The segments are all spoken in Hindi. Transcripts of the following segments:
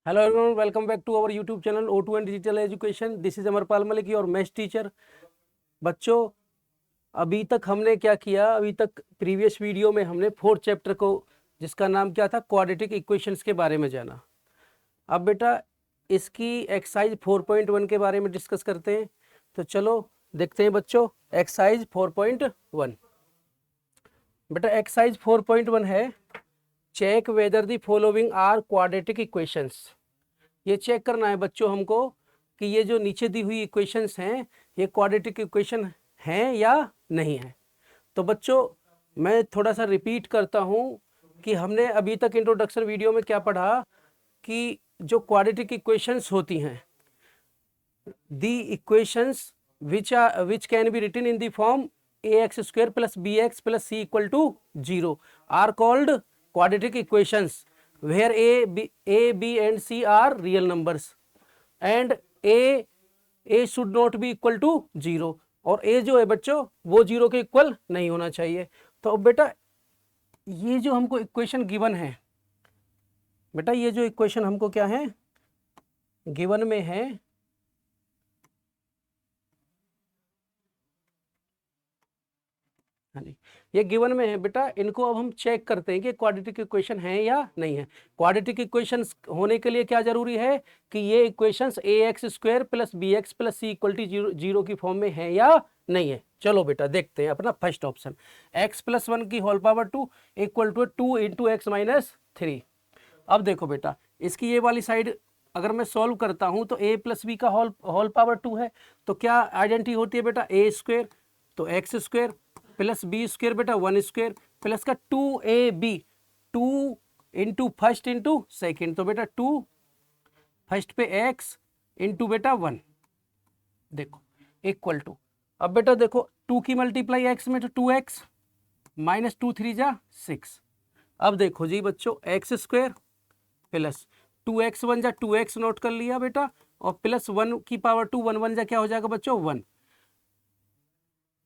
Hello everyone, welcome back to our YouTube channel O2 and digital education. This is Amarpal Malik, your maths teacher. बच्चों, अभी तक हमने क्या किया? अभी तक प्रीवियस वीडियो में हमने फोर्थ चैप्टर को, जिसका नाम क्या था, क्वाड्रेटिक इक्वेशंस के बारे में जाना। अब बेटा इसकी एक्सरसाइज 4.1 के बारे में डिस्कस करते हैं। तो चलो देखते हैं बच्चों, एक्सरसाइज 4.1। बेटा एक्सरसाइज 4.1 है, check whether the following are quadratic equations. ये चेक करना है बच्चों हमको कि ये जो नीचे दी हुई इक्वेशंस हैं ये क्वाड्रेटिक इक्वेशन हैं या नहीं है। तो बच्चों मैं थोड़ा सा रिपीट करता हूँ कि हमने अभी तक इंट्रोडक्शन वीडियो में क्या पढ़ा कि जो क्वाड्रेटिक इक्वेशंस होती हैं, दी equations which can be written in the form ax square plus bx plus c equal to 0 are called quadratic equations where a b and c are real numbers and a should not be equal to 0 और a जो है बच्चों वो 0 के इक्वल नहीं होना चाहिए। तो अब बेटा ये जो हमको इक्वेशन गिवन है, बेटा ये जो इक्वेशन हमको क्या है गिवन में है, हाँ जी, ये गिवन में है बेटा। इनको अब हम चेक करते हैं कि क्वाड्रेटिक इक्वेशन है या नहीं है। क्वाड्रेटिक इक्वेशंस होने के लिए क्या जरूरी है कि ये equations A X square plus B X plus C equal to zero की फॉर्म में है या नहीं है। चलो बेटा देखते हैं अपना first option, X plus one की whole power 2 equal to 2 into X minus 3। अब देखो बेटा इसकी ये वाली साइड अगर मैं सॉल्व करता हूं तो a प्लस बी का होल पावर 2 है, तो क्या आइडेंटिटी होती है बेटा, ए स्क्वायर तो X square plus B square बेटा 1 स्क्वायर प्लस का 2ab 2 into first into second, तो बेटा 2 फर्स्ट पे x इंटू बेटा 1, देखो इक्वल टू। अब बेटा देखो 2 की मल्टीप्लाई x में तो 2x माइनस 2 3 जा 6। अब देखो जी बच्चों एक्स स्क्वायर प्लस 2x 1 जा 2x नोट कर लिया बेटा, और प्लस 1 की पावर 2 1 1 जा क्या हो जाएगा बच्चों 1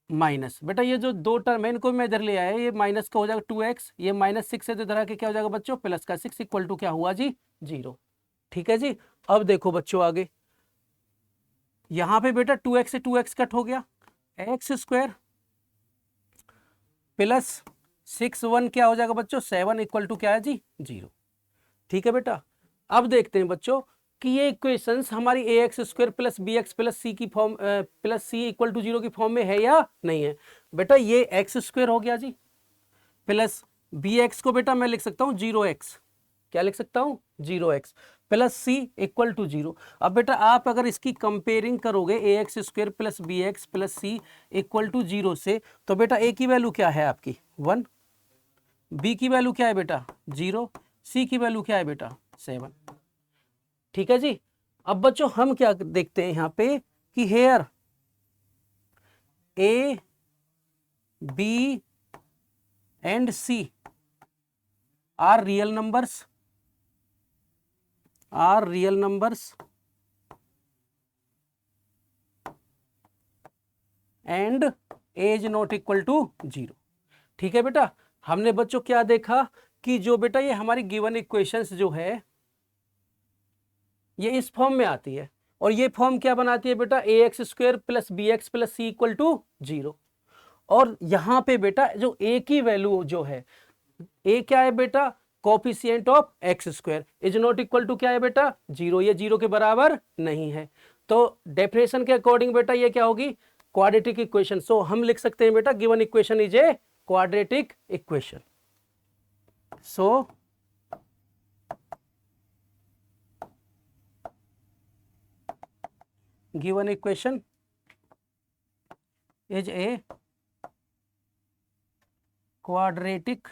माइनस, बेटा ये जो दो टर्म है इनको मैं इधर ले आया, ये माइनस का हो जाएगा 2x, ये माइनस 6 है तो इधर आके क्या हो जाएगा बच्चों प्लस का 6 इक्वल टू क्या हुआ जी 0। ठीक है जी। अब देखो बच्चों आगे यहां पे बेटा 2x से 2x कट हो गया, एक्स स्क्वायर प्लस 6 1 क्या हो जाएगा बच्चों 7 इक्वल टू क्या है जी 0। ठीक है बेटा। अब देखते हैं बच्चों कि ये इक्वेशंस हमारी A X square plus B X plus C की form plus C equal to 0 की फॉर्म में है या नहीं है। बेटा ये एक्स स्क्वायर हो गया जी, प्लस बी एक्स को बेटा मैं लिख सकता हूँ 0x, क्या लिख सकता हूँ 0x plus C equal to 0। अब बेटा आप अगर इसकी कंपेयरिंग करोगे A X square plus B X plus C equal to 0 से, तो बेटा ए की वैल्यू क्या है आपकी 1, बी की वैल्यू क्या है बेटा 0, सी की वैल्यू क्या है बेटा 7। ठीक है जी। अब बच्चों हम क्या देखते हैं यहाँ पे कि here A B and C are real numbers and as not equal to 0। ठीक है बेटा। हमने बच्चों क्या देखा कि जो बेटा ये हमारी गिवन इक्वेशंस जो है ये इस फॉर्म में आती है, और ये फॉर्म क्या बनाती है बेटा A X square plus B X plus C equal to 0। और यहां पे बेटा जो ए की वैल्यू जो है, ए क्या है बेटा coefficient of X square is not equal to क्या है बेटा 0, ये 0 के बराबर नहीं है। तो डेफिनेशन के अकॉर्डिंग बेटा ये क्या होगी क्वाड्रेटिक इक्वेशन। सो हम लिख सकते हैं बेटा given equation is a quadratic equation. So given equation is a quadratic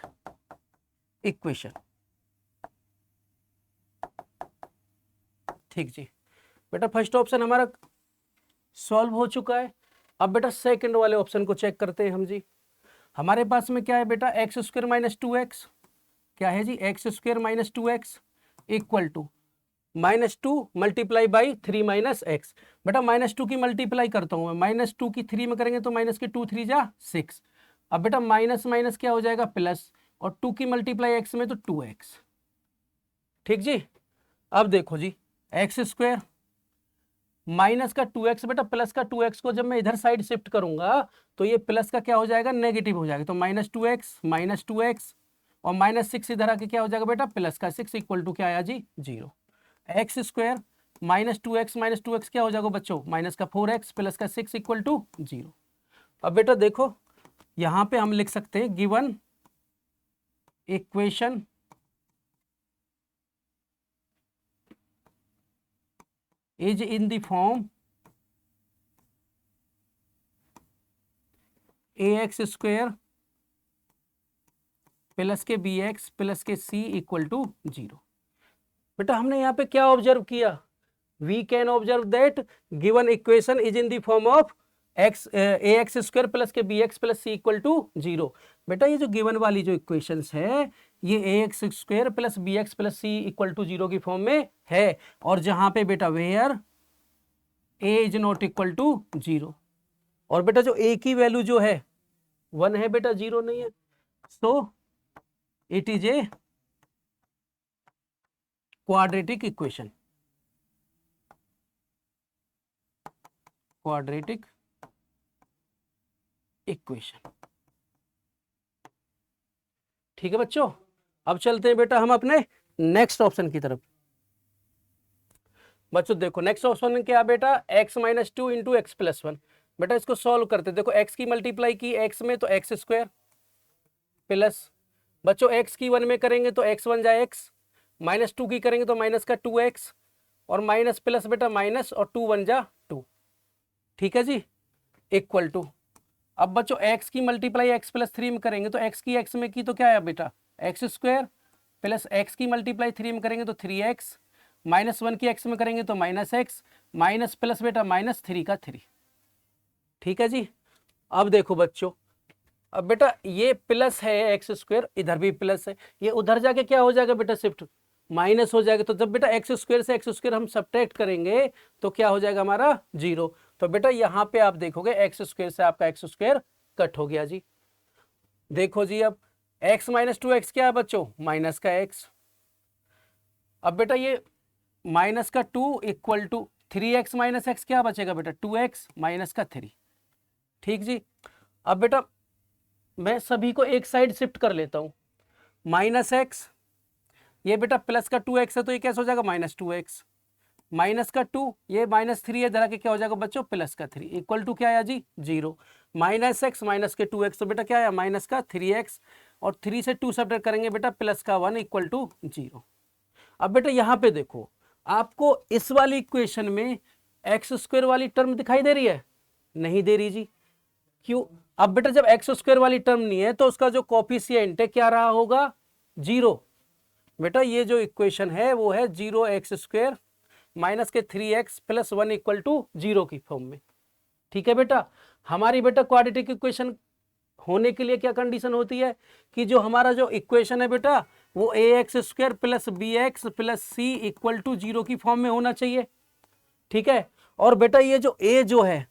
equation। ठीक जी बेटा, फर्स्ट ऑप्शन हमारा सॉल्व हो चुका है। अब बेटा सेकंड वाले ऑप्शन को चेक करते हैं हम जी। हमारे पास में क्या है बेटा एक्स स्क्वायर माइनस 2x, क्या है जी X square minus 2x equal to -2 multiply by 3 minus X. बेटा -2 की मल्टीप्लाई करता हूं मैं, -2 की 3 में करेंगे तो माइनस के 2 3 जा 6। अब बेटा माइनस माइनस क्या हो जाएगा प्लस, और 2 की मल्टीप्लाई एक्स में तो 2x। ठीक जी। अब देखो जी, एक्स स्क्वायर माइनस का 2x बेटा प्लस का 2x को जब मैं इधर साइड शिफ्ट करूंगा तो ये प्लस का क्या हो जाएगा, नेगेटिव हो जाएगा। तो -2x और -6 इधर आके क्या हो जाएगा बेटा, प्लस का 6 इक्वल टू क्या आया जी, 0। एक्स स्क्वायर -2x क्या हो जाएगा बच्चों, माइनस का 4x प्लस का 6 इक्वल टू 0। अब बेटा देखो यहां पे हम लिख सकते हैं given equation is in the form ax square plus के bx प्लस के c इक्वल टू 0। बेटा हमने यहाँ पे क्या ऑब्जर्व किया, we can observe that given equation is in the form of ax square plus के bx plus c equal to 0। बेटा ये जो गिवन वाली जो इक्वेशंस है ये ax square plus bx plus c equal to 0 की फॉर्म में है, और जहां पे बेटा where a is not equal to 0, और बेटा जो a की वैल्यू जो है 1 है बेटा, 0 नहीं है। So it is a quadratic equation, quadratic equation. ठीक है बच्चों, अब चलते हैं बेटा हम अपने नेक्स्ट ऑप्शन की तरफ। बच्चों देखो नेक्स्ट ऑप्शन में क्या बेटा, x minus 2 into X plus 1। बेटा इसको सॉल्व करते, देखो x की मल्टीप्लाई की x में तो x स्क्वायर प्लस बच्चों x की 1 में करेंगे तो x 1 जाए x, -2 की करेंगे तो माइनस का 2x और माइनस प्लस बेटा माइनस और 2 1 जा 2। ठीक है जी, इक्वल टू, अब बच्चों x की मल्टीप्लाई x प्लस 3 में करेंगे तो x की x में की तो क्या है बेटा, एक्स स्क्वायर प्लस x की मल्टीप्लाई 3 में करेंगे तो 3x, -1 की x में करेंगे तो -x, माइनस प्लस बेटा -3 का 3। ठीक है जी, अब देखो बच्चों, अब बेटा ये प्लस है एक्स स्क्वायर, इधर भी प्लस है, ये उधर जाके क्या हो जाएगा बेटा, शिफ्ट माइनस हो जाएगा। तो जब बेटा एक्स स्क्वायर से एक्स स्क्वायर हम सब्ट्रैक्ट करेंगे तो क्या हो जाएगा हमारा 0। तो बेटा यहाँ पे आप देखोगे एक्स स्क्वायर से आपका एक्स स्क्वायर कट हो गया जी। देखो जी अब x माइनस 2x क्या है बच्चों, माइनस का x। अब बेटा ये माइनस का 2 equal to 3x minus x क्या बचेगा बेटा, 2x माइनस का 3। ठीक जी, अब बेटा मैं सभी को एक साइड शिफ्ट कर लेता हूं, -x, ये बेटा प्लस का 2x है तो ये कैसे हो जाएगा, -2x, माइनस का 2, ये -3 है, जरा के क्या हो जाएगा बच्चों, प्लस का 3 इक्वल टू क्या आया जी, 0। -x माइनस के 2x तो बेटा क्या आया, माइनस का 3x, और 3 से 2 सब्ट्रैक्ट करेंगे बेटा प्लस का 1 इक्वल टू 0। अब बेटा यहाँ पे देखो आपको इस वाली इक्वेशन में एक्स स्क्वायर वाली टर्म दिखाई दे रही है, नहीं दे रही जी, क्यों। अब बेटा जब एक्स स्क्वायर वाली टर्म नहीं है तो उसका जो कोफिशिएंट है क्या रहा होगा, 0। बेटा ये जो इक्वेशन है वो है 0x स्क्वायर माइनस के 3x प्लस 1 इक्वल टू 0 की फॉर्म में। ठीक है बेटा, हमारी बेटा क्वाड्रेटिक इक्वेशन होने के लिए क्या कंडीशन होती है कि जो हमारा जो इक्वेशन है बेटा वो ax square plus bx plus c equal to 0 की फॉर्म में होना चाहिए। ठीक है, और बेटा ये जो a जो है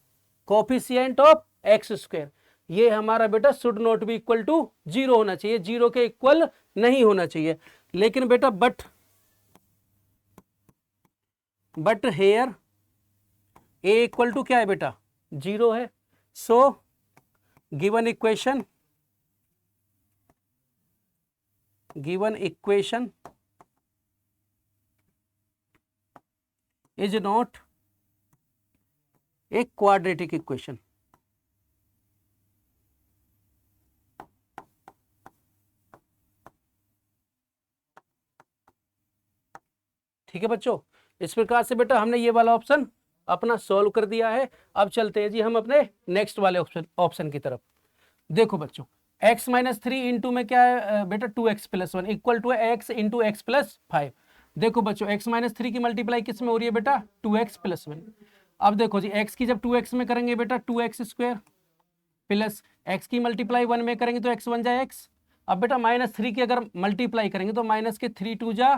कोफिशिएंट ऑफ एक्स स्क्वायर, ये हमारा बेटा should not be equal to 0 होना चाहिए, 0 के इक्वल नहीं होना चाहिए। लेकिन बेटा but here a equal to क्या है बेटा, 0 है। So given equation is not a quadratic equation. ठीक है बच्चों, इस प्रकार से बेटा हमने ये वाला ऑप्शन अपना सॉल्व कर दिया है। अब चलते हैं जी हम अपने नेक्स्ट वाले ऑप्शन की तरफ। देखो बच्चों x माइनस 3 इंटू में क्या है बेटा, 2x plus 1 equal to x into X plus 5। देखो बच्चों x माइनस 3 की मल्टीप्लाई किस में हो रही है बेटा, 2x प्लस 1। अब देखो जी x की जब 2x में करेंगे बेटा 2x स्क्वायर प्लस x की मल्टीप्लाई 1 में करेंगे तो x 1 जाए x। अब बेटा -3 की अगर मल्टीप्लाई करेंगे तो माइनस के 3 2 जा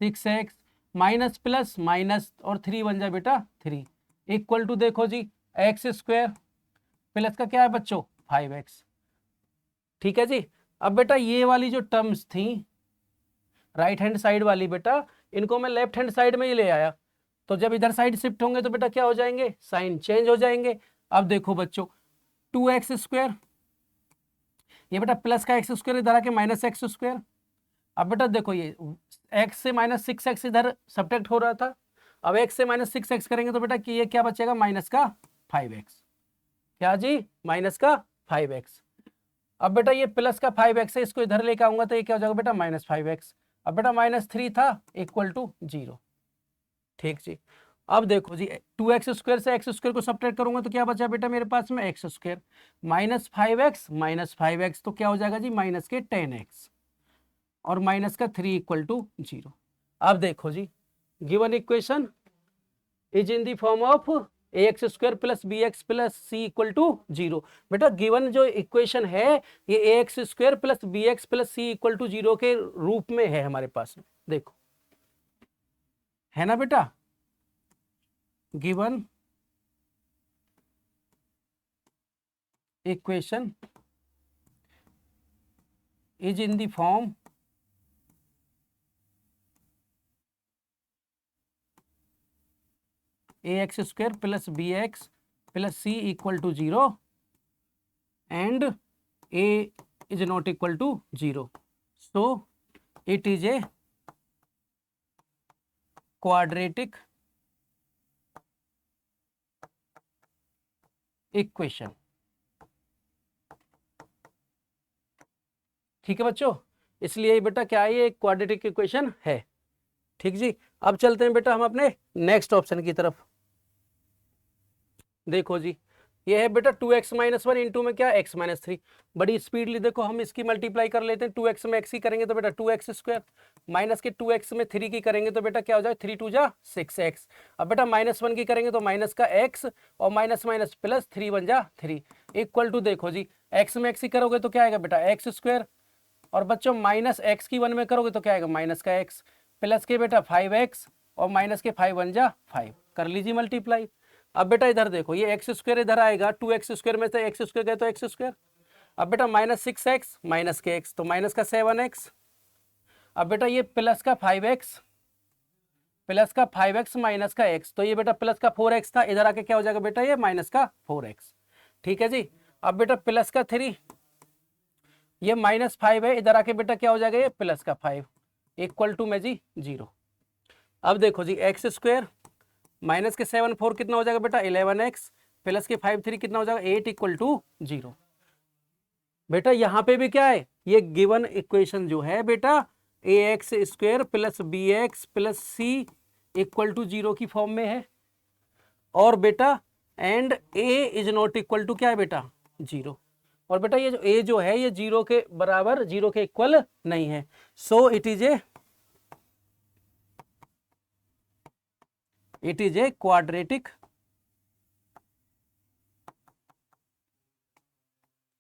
6x, माइनस प्लस माइनस और 3 1 जा बेटा 3 इक्वल टू देखो जी एक्स स्क्वायर प्लस का क्या है बच्चों 5x। ठीक है जी, अब बेटा ये वाली जो टर्म्स थी राइट हैंड साइड वाली बेटा इनको मैं लेफ्ट हैंड साइड में ही ले आया, तो जब इधर साइड शिफ्ट होंगे तो बेटा क्या हो जाएंगे, साइन चेंज हो जाएंगे। अब देखो बच्चों 2x², ये बेटा प्लस का x² इधर आके -x²। अब बेटा देखो ये x से -6x इधर सब्ट्रैक्ट हो रहा था, अब x से -6x करेंगे तो बेटा कि ये क्या बचेगा, माइनस का 5x। क्या जी, माइनस का 5x। अब बेटा ये प्लस का 5x है, इसको इधर लेके आऊंगा तो ये क्या हो जाएगा बेटा, -5x। अब बेटा -3 था इक्वल टू 0। ठीक जी। अब देखो जी 2x² से x² को सब्ट्रैक्ट करूंगा तो क्या बचा बेटा मेरे पास में, x²। -5x तो क्या हो जाएगा जी, माइनस के 10x और माइनस का 3 इक्वल टू 0। अब देखो जी given equation is in the form of ax² plus bx plus c equal to 0। बेटा गिवन जो इक्वेशन है ये ax² plus bx plus c equal to 0 के रूप में है हमारे पास में, देखो है ना बेटा। Given equation is in the form ax² plus bx plus c equal to 0 and a is not equal to 0, so it is a quadratic equation। ठीक है बच्चों, इसलिए बेटा क्या है, ये क्वाड्रेटिक इक्वेशन है। ठीक जी। अब चलते हैं बेटा हम अपने नेक्स्ट ऑप्शन की तरफ। देखो जी ये है बेटा 2x - 1 इंटू में क्या, x - 3। बड़ी स्पीडली देखो हम इसकी मल्टीप्लाई कर लेते हैं, 2x में x की करेंगे तो बेटा 2x² माइनस के 2x में 3 की करेंगे तो बेटा क्या हो जाएगा, 3 2 जा 6x। अब बेटा -1 की करेंगे तो माइनस का x और माइनस माइनस प्लस 3 1 जा 3 इक्वल टू, देखो जी x में x की करोगे तो क्या आएगा बेटा x² और बच्चों माइनस x की 1 में करोगे तो क्या आएगा, माइनस का x प्लस के बेटा 5x और माइनस के 5 1 जा 5, कर लीजिए मल्टीप्लाई। अब बेटा इधर देखो ये x² इधर आएगा, 2x² में से x² गए तो x²। अब बेटा -6x माइनस के x तो माइनस का 7x। अब बेटा ये प्लस का 5x माइनस का x तो ये बेटा प्लस का 4x था, इधर आके क्या हो जाएगा बेटा, ये माइनस का 4x। ठीक है जी। अब बेटा प्लस का 3, ये -5 है, इधर आके बेटा क्या हो जाएगा, ये प्लस का 5 इक्वल टू में जी 0। अब देखो जी x² माइनस के 7 4 कितना हो जाएगा बेटा 11x प्लस के 5 3 कितना हो जाएगा 8 इक्वल टू 0। बेटा यहाँ पे भी क्या है, ये गिवन इक्वेशन जो है बेटा ax² plus bx plus c equal to 0 की फॉर्म में है, और बेटा and a is not equal to क्या है बेटा 0, और बेटा ये जो a जो है ये 0 के बराबर 0 के इक्वल नहीं है, so it is a quadratic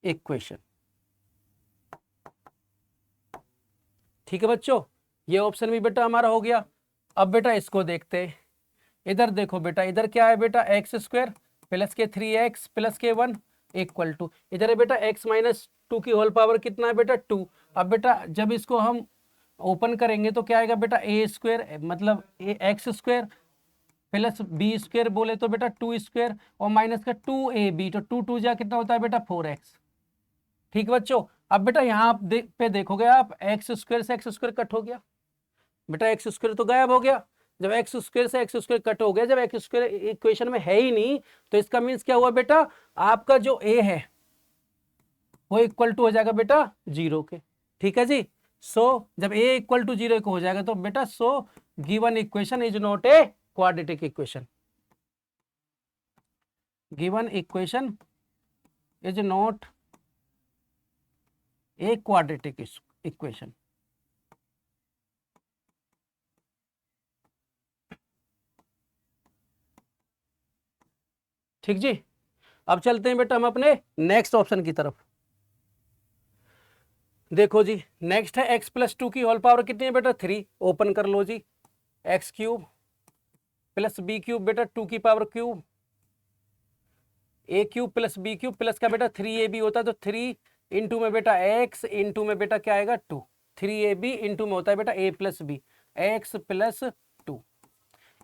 equation. ठीक है बच्चों, ये ऑप्शन भी बेटा हमारा हो गया। अब बेटा इसको देखते हैं, इधर देखो बेटा इधर क्या है बेटा x² प्लस के 3x प्लस के 1 इक्वल टू, इधर है बेटा x - 2 की होल पावर कितना है बेटा 2। अब बेटा जब इसको हम ओपन करेंगे तो क्या आएगा बेटा a² मतलब x² प्लस b² बोले तो बेटा 2² और माइनस का 2ab तो 2 2 जा कितना होता है बेटा 4x। ठीक बच्चों। अब बेटा यहाँ पे देखोगे आप x² से x² कट हो गया, बेटा x² तो गायब हो गया। जब x² से x² कट हो गया, जब x² इक्वेशन में है ही नहीं तो इसका मीन्स क्या हुआ बेटा, आपका जो a है वो इक्वल टू हो जाएगा बेटा 0 के। ठीक है जी। सो जब a इक्वल टू 0 हो जाएगा तो बेटा सो given equation is not a quadratic equation. Given equation is not a quadratic equation. ठीक जी। अब चलते हैं बेटा हम अपने नेक्स्ट ऑप्शन की तरफ। देखो जी नेक्स्ट है x + 2 की होल पावर कितनी है बेटा 3, ओपन कर लो जी, x³ प्लस b³ बेटा 2 की power cube, a³ plus b³ plus का बेटा 3ab होता है तो 3 इंटू में बेटा x इंटू में बेटा क्या आएगा 2, 3ab इंटू में होता है बेटा a plus b X plus two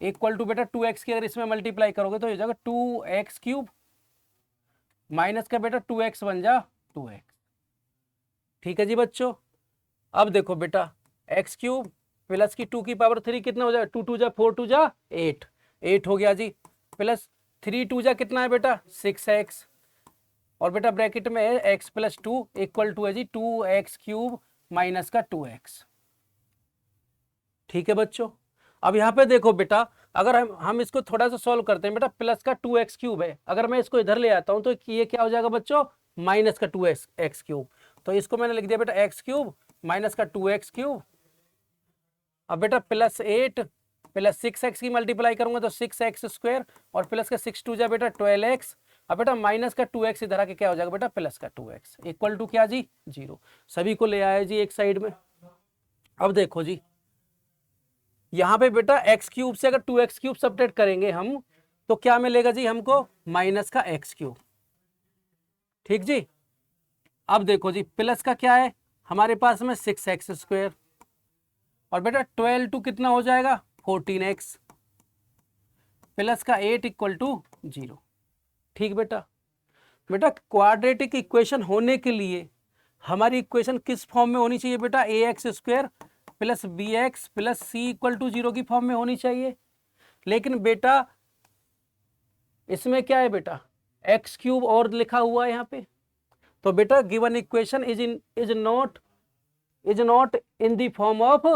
equal to बेटा 2x की अगर इसमें मल्टीप्लाई करोगे तो हो जाएगा 2x क्यूब माइनस का बेटा 2x बन जा 2x। ठीक है जी बच्चों। अब देखो बेटा x क्यूब प्लस की 2 की पावर 3 कितना हो जाएगा, 2 2 जा 4 2 जा 8, 8 हो गया जी, प्लस 3 2 जा कितना है बेटा 6x, और बेटा ब्रैकेट में है x प्लस 2 इक्वल टू है जी 2x क्यूब माइनस का 2x। ठीक है बच्चों। अब यहाँ पे देखो बेटा अगर हम इसको थोड़ा सा सॉल्व करते हैं बेटा, प्लस का 2x क्यूब है, अगर मैं इसको इधर ले आता हूँ तो ये क्या हो जाएगा बच्चों माइनस का 2x क्यूब, तो इसको मैंने लिख दिया बेटा x क्यूब माइनस का 2x क्यूब। अब बेटा प्लस 8 प्लस 6x की मल्टीप्लाई करूंगा तो 6x स्क्वायर, और प्लस का 6 2 जा बेटा 12x। अब बेटा माइनस का 2x इधर आके क्या हो जाएगा बेटा प्लस का 2x इक्वल टू क्या जी 0। सभी को ले आया जी एक साइड में। अब देखो जी यहाँ पे बेटा x क्यूब से अगर 2x क्यूब सब्ट्रैक्ट करेंगे हम तो क्या मिलेगा जी हमको माइनस का x क्यूब। ठीक जी। अब देखो जी प्लस का क्या है हमारे पास में 6x स्क्वायर, और बेटा 12 टू कितना हो जाएगा 14x, प्लस का 8 इक्वल टू 0। ठीक बेटा। बेटा क्वाड्रेटिक इक्वेशन होने के लिए हमारी इक्वेशन किस फॉर्म में होनी चाहिए बेटा, ax square plus bx plus c equal to 0 की फॉर्म में होनी चाहिए। लेकिन बेटा इसमें क्या है बेटा x क्यूब और लिखा हुआ है यहाँ पे, तो बेटा given equation is not in the form of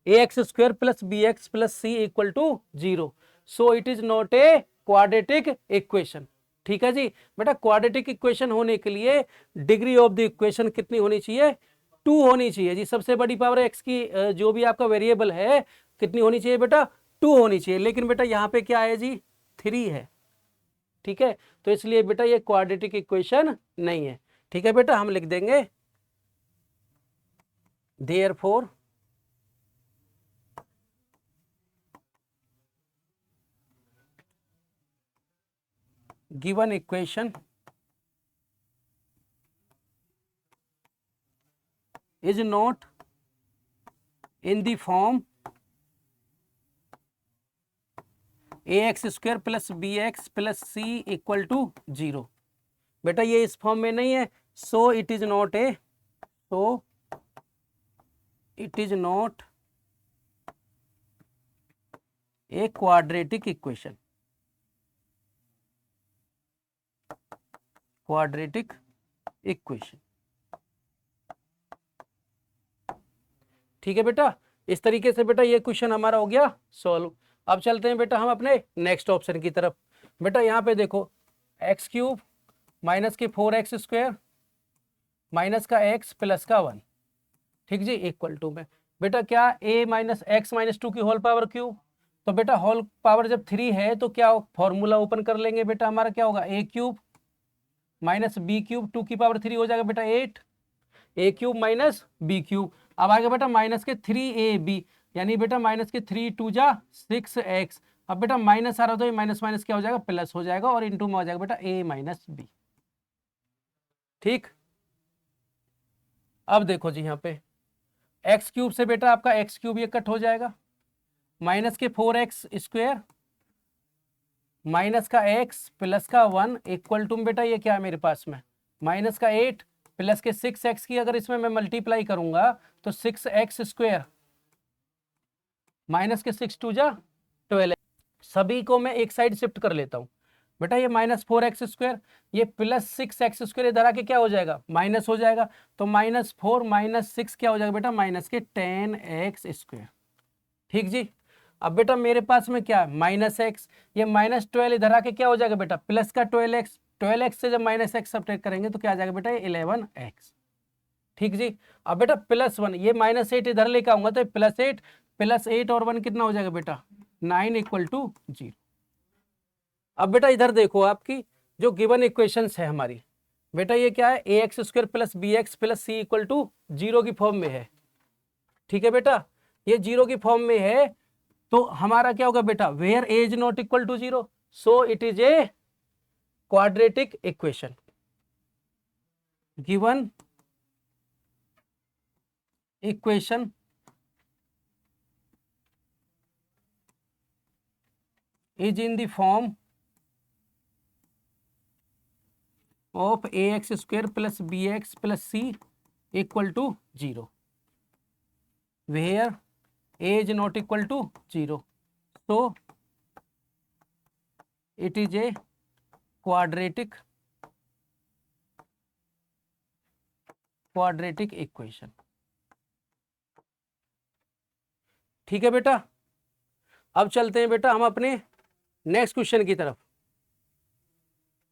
ax square plus bx plus c equal to 0, so it is not a quadratic equation. ठीक है जी। बेटा क्वाड्रेटिक इक्वेशन होने के लिए डिग्री ऑफ द इक्वेशन कितनी होनी चाहिए 2 होनी चाहिए जी। सबसे बड़ी पावर x की जो भी आपका वेरिएबल है कितनी होनी चाहिए बेटा 2 होनी चाहिए, लेकिन बेटा यहाँ पे क्या है जी 3 है। ठीक है, तो इसलिए बेटा ये क्वाड्रेटिक इक्वेशन नहीं है। ठीक है बेटा, हम लिख देंगे therefore given equation is not in the form ax square plus bx plus c equal to 0। बेटा ये इस फॉर्म में नहीं है, so it is not a quadratic equation. Quadratic equation. ठीक है बेटा, इस तरीके से बेटा ये क्वेश्चन हमारा हो गया सॉल्व। अब चलते हैं बेटा हम अपने नेक्स्ट ऑप्शन की तरफ। बेटा यहाँ पे देखो एक्स क्यूब माइनस के 4x स्क्वायर माइनस का x प्लस का 1। ठीक जी, इक्वल टू में बेटा क्या a माइनस एक्स माइनस 2 की होल पावर क्यूब, तो बेटा होल पावर जब 3 है तो क्या फॉर्मूला ओपन कर लेंगे बेटा, हमारा क्या होगा a cube minus B cube 2 की पावर 3 हो जाएगा बेटा 8, a cube minus B cube. अब आएगा बेटा माइनस के 3ab, यानी बेटा माइनस के 3 2 जा 6x। अब बेटा माइनस आ रहा तो ये माइनस माइनस क्या हो जाएगा प्लस हो जाएगा, और इनटू में हो जाएगा बेटा a माइनस बी। ठीक। अब देखो जी यहाँ पे एक्स क्यूब से बेटा आपका एक्स क्यूब ये कट हो जाएगा, माइनस के 4x स्क्वायर माइनस का x प्लस का 1 इक्वल टू बेटा ये क्या है मेरे पास में माइनस का 8 प्लस के 6x की अगर इसमें मैं मल्टीप्लाई करूंगा तो 6x स्क्वायर माइनस के 6 2 जा 12। सभी को मैं एक साइड शिफ्ट कर लेता हूं बेटा, ये माइनस 4x स्क्वायर ये प्लस 6x स्क्वायर इधर आके क्या हो जाएगा माइनस हो जाएगा, तो माइनस 4 माइनस 6 क्या हो जाएगा बेटा माइनस के 10x स्क्वायर। ठीक जी। अब बेटा मेरे पास में क्या है माइनस एक्स, ये माइनस 12 इधर आके क्या हो जाएगा बेटा प्लस का 12x, 12x से जब माइनस एक्स सब्ट्रैक्ट करेंगे तो क्या आ जाएगा बेटा ये 11x। ठीक जी। अब बेटा प्लस 1 ये माइनस 8 इधर लेकर आऊंगा तो प्लस 8 और 1 कितना हो जाएगा बेटा 9 इक्वल टू 0। अब बेटा इधर देखो आपकी जो गिवन इक्वेशंस है हमारी बेटा ये क्या है ax square plus bx plus c equal to 0 की फॉर्म में है। ठीक है बेटा, ये 0 की फॉर्म में है तो हमारा क्या होगा बेटा where a is not equal to 0, so it is a quadratic equation. Given equation is in the form of ax square plus bx plus c equal to 0 where a is not equal to 0, so it is a quadratic equation. ठीक है बेटा, अब चलते हैं बेटा हम अपने नेक्स्ट क्वेश्चन की तरफ।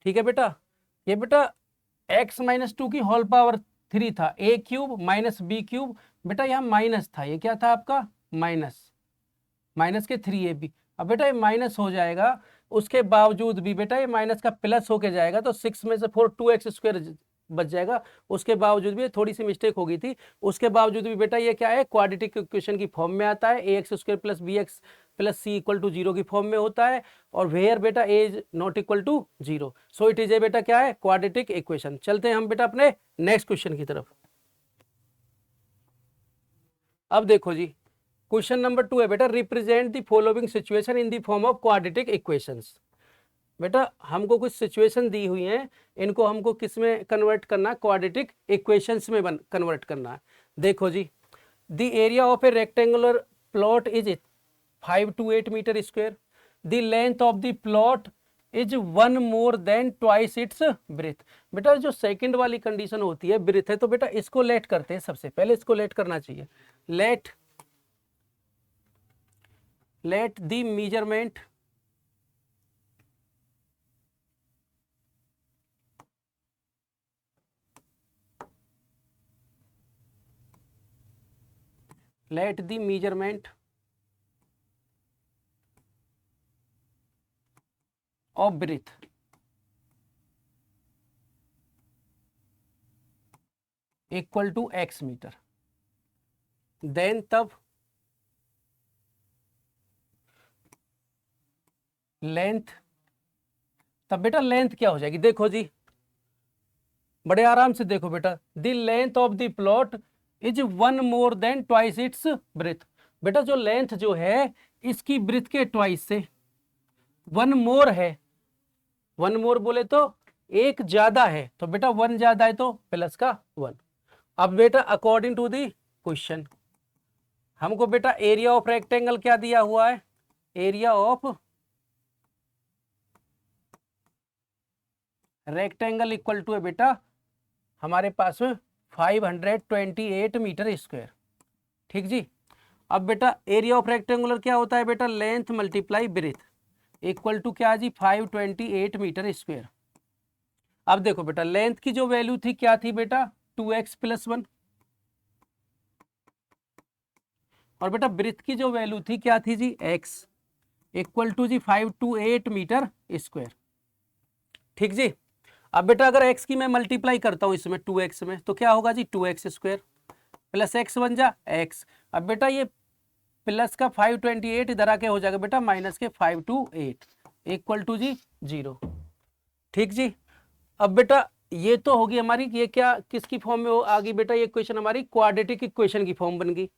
ठीक है बेटा, ये बेटा x माइनस 2 की होल पावर 3 था, a cube minus B cube, बेटा यहाँ माइनस था, ये क्या था आपका माइनस के 3ab। अब बेटा ये माइनस हो जाएगा, उसके बावजूद भी बेटा ये माइनस का प्लस होके जाएगा, तो 6 में से 4 2x स्क्वायर बच जाएगा। उसके बावजूद भी थोड़ी सी मिस्टेक हो गई थी, उसके बावजूद भी बेटा ये क्या है, क्वाड्रेटिक इक्वेशन की फॉर्म में आता है, ax square plus bx plus c equal to 0 की फॉर्म में होता है, और वेयर बेटा a is not equal to 0, so it is a बेटा क्या है, क्वाड्रेटिक इक्वेशन। चलते हैं हम बेटा अपने नेक्स्ट क्वेश्चन की तरफ। अब देखो जी, क्वेश्चन नंबर 2 है बेटा, represent the following situation in the form of quadratic equations. बेटा हमको कुछ सिचुएशन दी हुई हैं, इनको हमको किस में कन्वर्ट करना है, क्वाड्रेटिक इक्वेशंस में कन्वर्ट करना है। देखो जी, the area of a rectangular plot is 5 to 8 metre square, the length of the plot is 1 more than twice its breadth. बेटा जो सेकंड वाली कंडीशन होती है ब्रेथ है, तो बेटा इसको लेट करते हैं, सबसे पहले इसको लेट करना चाहिए। Let the measurement of breadth equal to x metre, then तब लेंथ, तब बेटा लेंथ क्या हो जाएगी, देखो जी बड़े आराम से देखो बेटा, the length of the plot is 1 more than twice its breadth. बेटा जो लेंथ जो है इसकी ब्रेथ के ट्वाइस से 1 more है, 1 more बोले तो एक ज्यादा है, तो बेटा 1 ज्यादा है तो प्लस का 1। अब बेटा अकॉर्डिंग टू दी क्वेश्चन हमको बेटा एरिया ऑफ रेक्टेंगल क्या दिया हुआ है, area of rectangle equal to है बेटा हमारे पास में 528 मीटर स्क्वायर। ठीक जी, अब बेटा एरिया ऑफ रेक्टेंगुलर क्या होता है बेटा, length multiply breadth equal to क्या जी, 528 मीटर स्क्वायर। अब देखो बेटा लेंथ की जो वैल्यू थी क्या थी बेटा, 2x प्लस 1, और बेटा ब्रेथ की जो वैल्यू थी क्या थी जी, x इक्वल टू जी 528 मीटर स्क्वायर। ठीक जी, अब बेटा अगर x की मैं मल्टीप्लाई करता हूं इसमें 2x में, तो क्या होगा जी, 2x स्क्वायर प्लस x बन जा x। अब बेटा ये प्लस का 528 इधर आके हो जाएगा बेटा माइनस के 528 इक्वल टू जी 0। ठीक जी, अब बेटा ये तो होगी हमारी, ये क्या किसकी फॉर्म में आ गई बेटा, ये इक्वेशन हमारी क्वाड्रेटिक इक्वेशन की फॉर्म बन गई।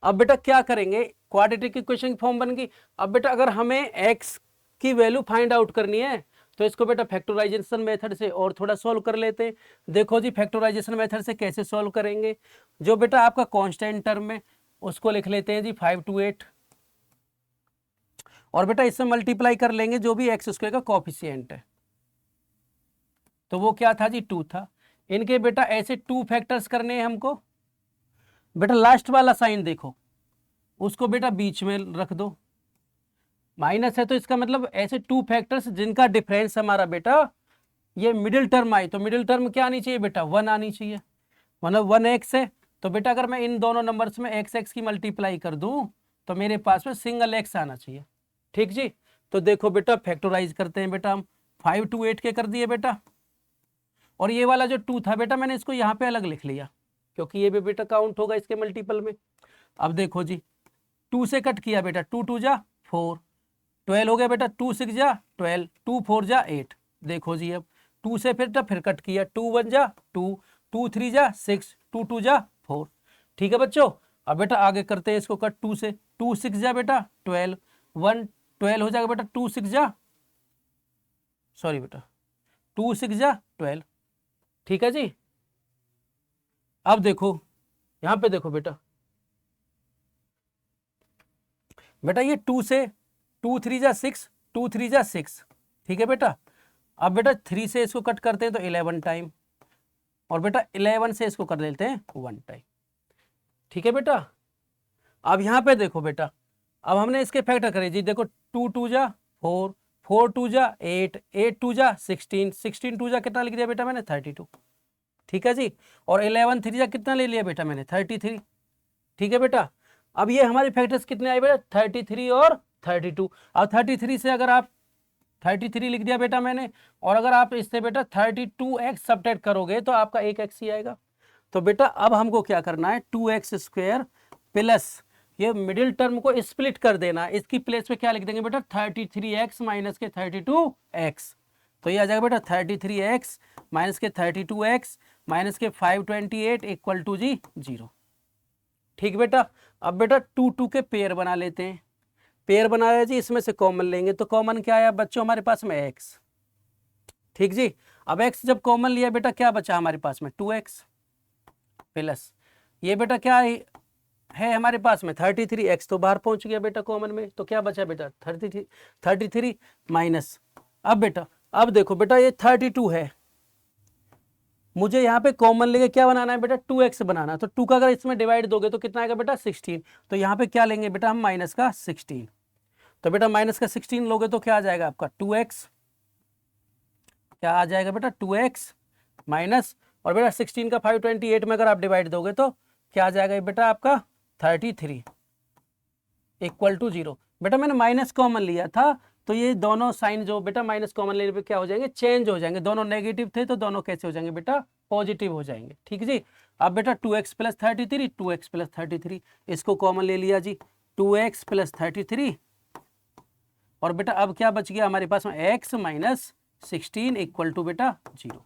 अब बेटा क्या करेंगे, क्वाड्रेटिक इक्वेशन की फॉर्म बन गई। अब बेटा अगर हमें x की वैल्यू फाइंड आउट करनी है, तो इसको बेटा फैक्टराइजेशन मेथड से और थोड़ा सॉल्व कर लेते हैं। देखो जी फैक्टराइजेशन मेथड से कैसे सॉल्व करेंगे, जो बेटा आपका कांस्टेंट टर्म में उसको लिख लेते हैं जी 528, और बेटा इससे मल्टीप्लाई कर लेंगे जो भी एक्स स्क्वायर का कोफिशिएंट है, तो वो क्या था जी 2 था। इनके बेटा ऐसे 2 फैक्टर्स करने हैं हमको। बेटा लास्ट वाला साइन देखो, उसको बेटा बीच में रख दो, माइनस है तो इसका मतलब ऐसे 2 फैक्टर्स जिनका डिफरेंस हमारा बेटा ये मिडिल टर्म आई, तो मिडिल टर्म क्या आनी चाहिए बेटा, 1 आनी चाहिए, मतलब 1x है। तो बेटा अगर मैं इन दोनों नंबर्स में x की मल्टीप्लाई कर दूं तो मेरे पास में सिंगल x आना चाहिए। ठीक जी, तो देखो बेटा फैक्टराइज करते हैं बेटा, हम 5 to 8 के कर दिए बेटा, और ये वाला जो 2 था बेटा मैंने इसको यहाँ पे अलग लिख लिया, क्योंकि ये भी बेटा काउंट होगा इसके मल्टीपल में। अब देखो जी 2 से कट किया बेटा, 2 2 जा 4, 12 हो गया बेटा, 2 6 जा 12, 2 4 जा 8। देखो जी अब 2 से फिर कट किया, 2 1 जा 2, 2 3 जा 6, 2 2 जा 4। ठीक है बच्चों, अब बेटा आगे करते हैं इसको कट 2 से, 2 6 जा बेटा 12, 1 12 हो जाएगा बेटा, 2 6 जा, सॉरी बेटा 2 6 जा 12, ठीक है जी। अब देखो यहां पे देखो बेटा, बेटा ये 2 से 2 3 जा 6, 2 3 जा 6, ठीक है बेटा। अब बेटा 3 से इसको कट करते हैं तो 11 टाइम, और बेटा 11 से इसको कर लेते हैं 1 टाइम, ठीक है बेटा। अब यहाँ पे देखो बेटा, अब हमने इसके फैक्टर करे जी, देखो 2 2 जा 4, 4 2 जा 8, 8 2 जा 16, 16 2 जा कितना लिख दिया बेटा मैंने 32, ठीक है जी। और 11 3 जा कितना ले लिया बेटा मैंने 33, ठीक है बेटा। अब ये हमारे फैक्टर्स कितने आए बेटा 33 और 32। अब 33 से अगर आप 33 लिख दिया बेटा मैंने, और अगर आप इससे बेटा 32x सब्ट्रैक्ट करोगे तो आपका एक x ही आएगा। तो बेटा अब हमको क्या करना है, 2x स्क्वायर प्लस ये मिडिल टर्म को स्प्लिट कर देना, इसकी प्लेस पे क्या लिख देंगे बेटा 33x माइनस के 32x, तो ये आ जाएगा बेटा 33x माइनस के 32x माइनस के 528 इक्वल टू जी 0, ठीक बेटा। अब बेटा 2 2 के पेयर बना लेते हैं, पेयर बनाया जी, इसमें से कॉमन लेंगे तो कॉमन क्या आया बच्चों हमारे पास में x, ठीक जी। अब x जब कॉमन लिया बेटा क्या बचा हमारे पास में 2x प्लस ये बेटा क्या है हमारे पास में 33x, तो बाहर पहुंच गया बेटा कॉमन में, तो क्या बचा बेटा 33 माइनस, अब बेटा अब देखो बेटा ये 32 है, मुझे यहाँ पे कॉमन लेके क्या बनाना है बेटा 2x बनाना, तो 2 का अगर इसमें डिवाइड दोगे तो कितना आएगा बेटा 16, तो यहाँ पे क्या लेंगे बेटा हम माइनस का 16, तो बेटा माइनस का 16 लोगे तो क्या आ जाएगा आपका 2x, क्या आ जाएगा बेटा 2x माइनस, और बेटा 16 का 528 में अगर आप डिवाइड दोगे तो क्या आ जाएगा बेटा आपका 33 इक्वल टू 0। बेटा मैंने माइनस कॉमन लिया था तो ये दोनों साइन जो बेटा माइनस कॉमन लेने पे क्या हो जाएंगे चेंज हो जाएंगे, दोनों नेगेटिव थे तो दोनों कैसे हो जाएंगे बेटा पॉजिटिव हो जाएंगे, ठीक जी। अब बेटा 2x प्लस 33, 2x प्लस 33 इसको कॉमन ले लिया जी, 2x प्लस 33, और बेटा अब क्या बच गया हमारे पास में x माइनस 16 इक्वल टू बेटा 0।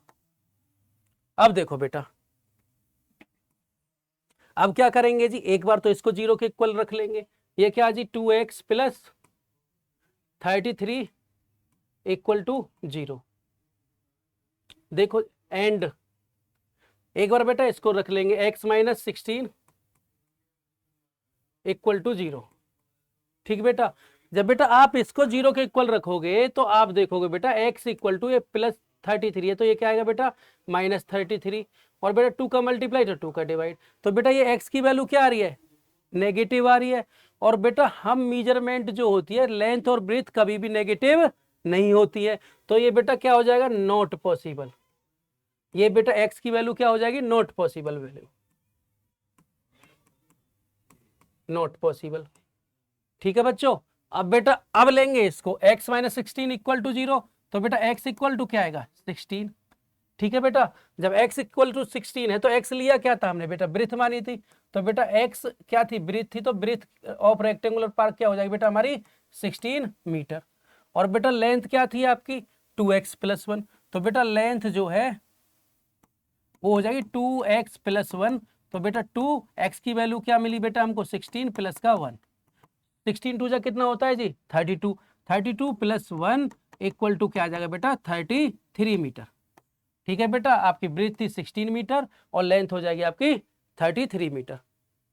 अब देखो बेटा अब क्या करेंगे जी, एक बार तो इसको 0 के इक्वल रख लेंगे, ये क्या जी 2x प्लस 33 इक्वल टू 0, देखो एंड एक बार बेटा इसको रख लेंगे x माइनस 16 इक्वल टू 0, ठीक बेटा। जब बेटा आप इसको 0 के इक्वल रखोगे तो आप देखोगे बेटा x इक्वल टू ये प्लस 33 है, तो ये क्या आएगा बेटा माइनस 33, और बेटा 2 का मल्टीप्लाई तो 2 का डिवाइड, तो बेटा ये x की वैल्यू क्या आ रही है नेगेटिव आ रही है, और बेटा हम मीजरमेंट जो होती है लेंथ और ब्रेथ कभी भी नेगेटिव नहीं होती है, तो ये बेटा क्या हो जाएगा नॉट पॉसिबल, ये बेटा x की वैल्यू क्या हो जाएगी not possible value, not possible, ठीक है बच्चों। अब बेटा अब लेंगे इसको x माइनस 16 इक्वल टू 0, तो बेटा x इक्वल टू क्या आएगा 16, ठीक है बेटा। जब x इक्वल टू 16 है तो x लिया क्या था हमने बेटा ब्रेथ मानी थी, तो बेटा x क्या थी ब्रेथ थी, तो ब्रेथ ऑफ रेक्टेंगुलर पार्क क्या हो जाएगी बेटा हमारी 16 मीटर, और बेटा लेंथ क्या थी आपकी 2x प्लस 1, तो बेटा लेंथ जो है वो हो जाएगी 2x प्लस 1, तो बेटा 2x की वैल्यू क्या मिली बेटा हमको 16 प्लस का 1, 16 टू जा कितना होता है जी 32, 32 प्लस 1 इक्वल टू क्या आ जाएगा बेटा 33 मीटर, ठीक है बेटा। आपकी ब्रेथ थी 16 मीटर और लेंथ हो जाएगी आपकी 33 मीटर,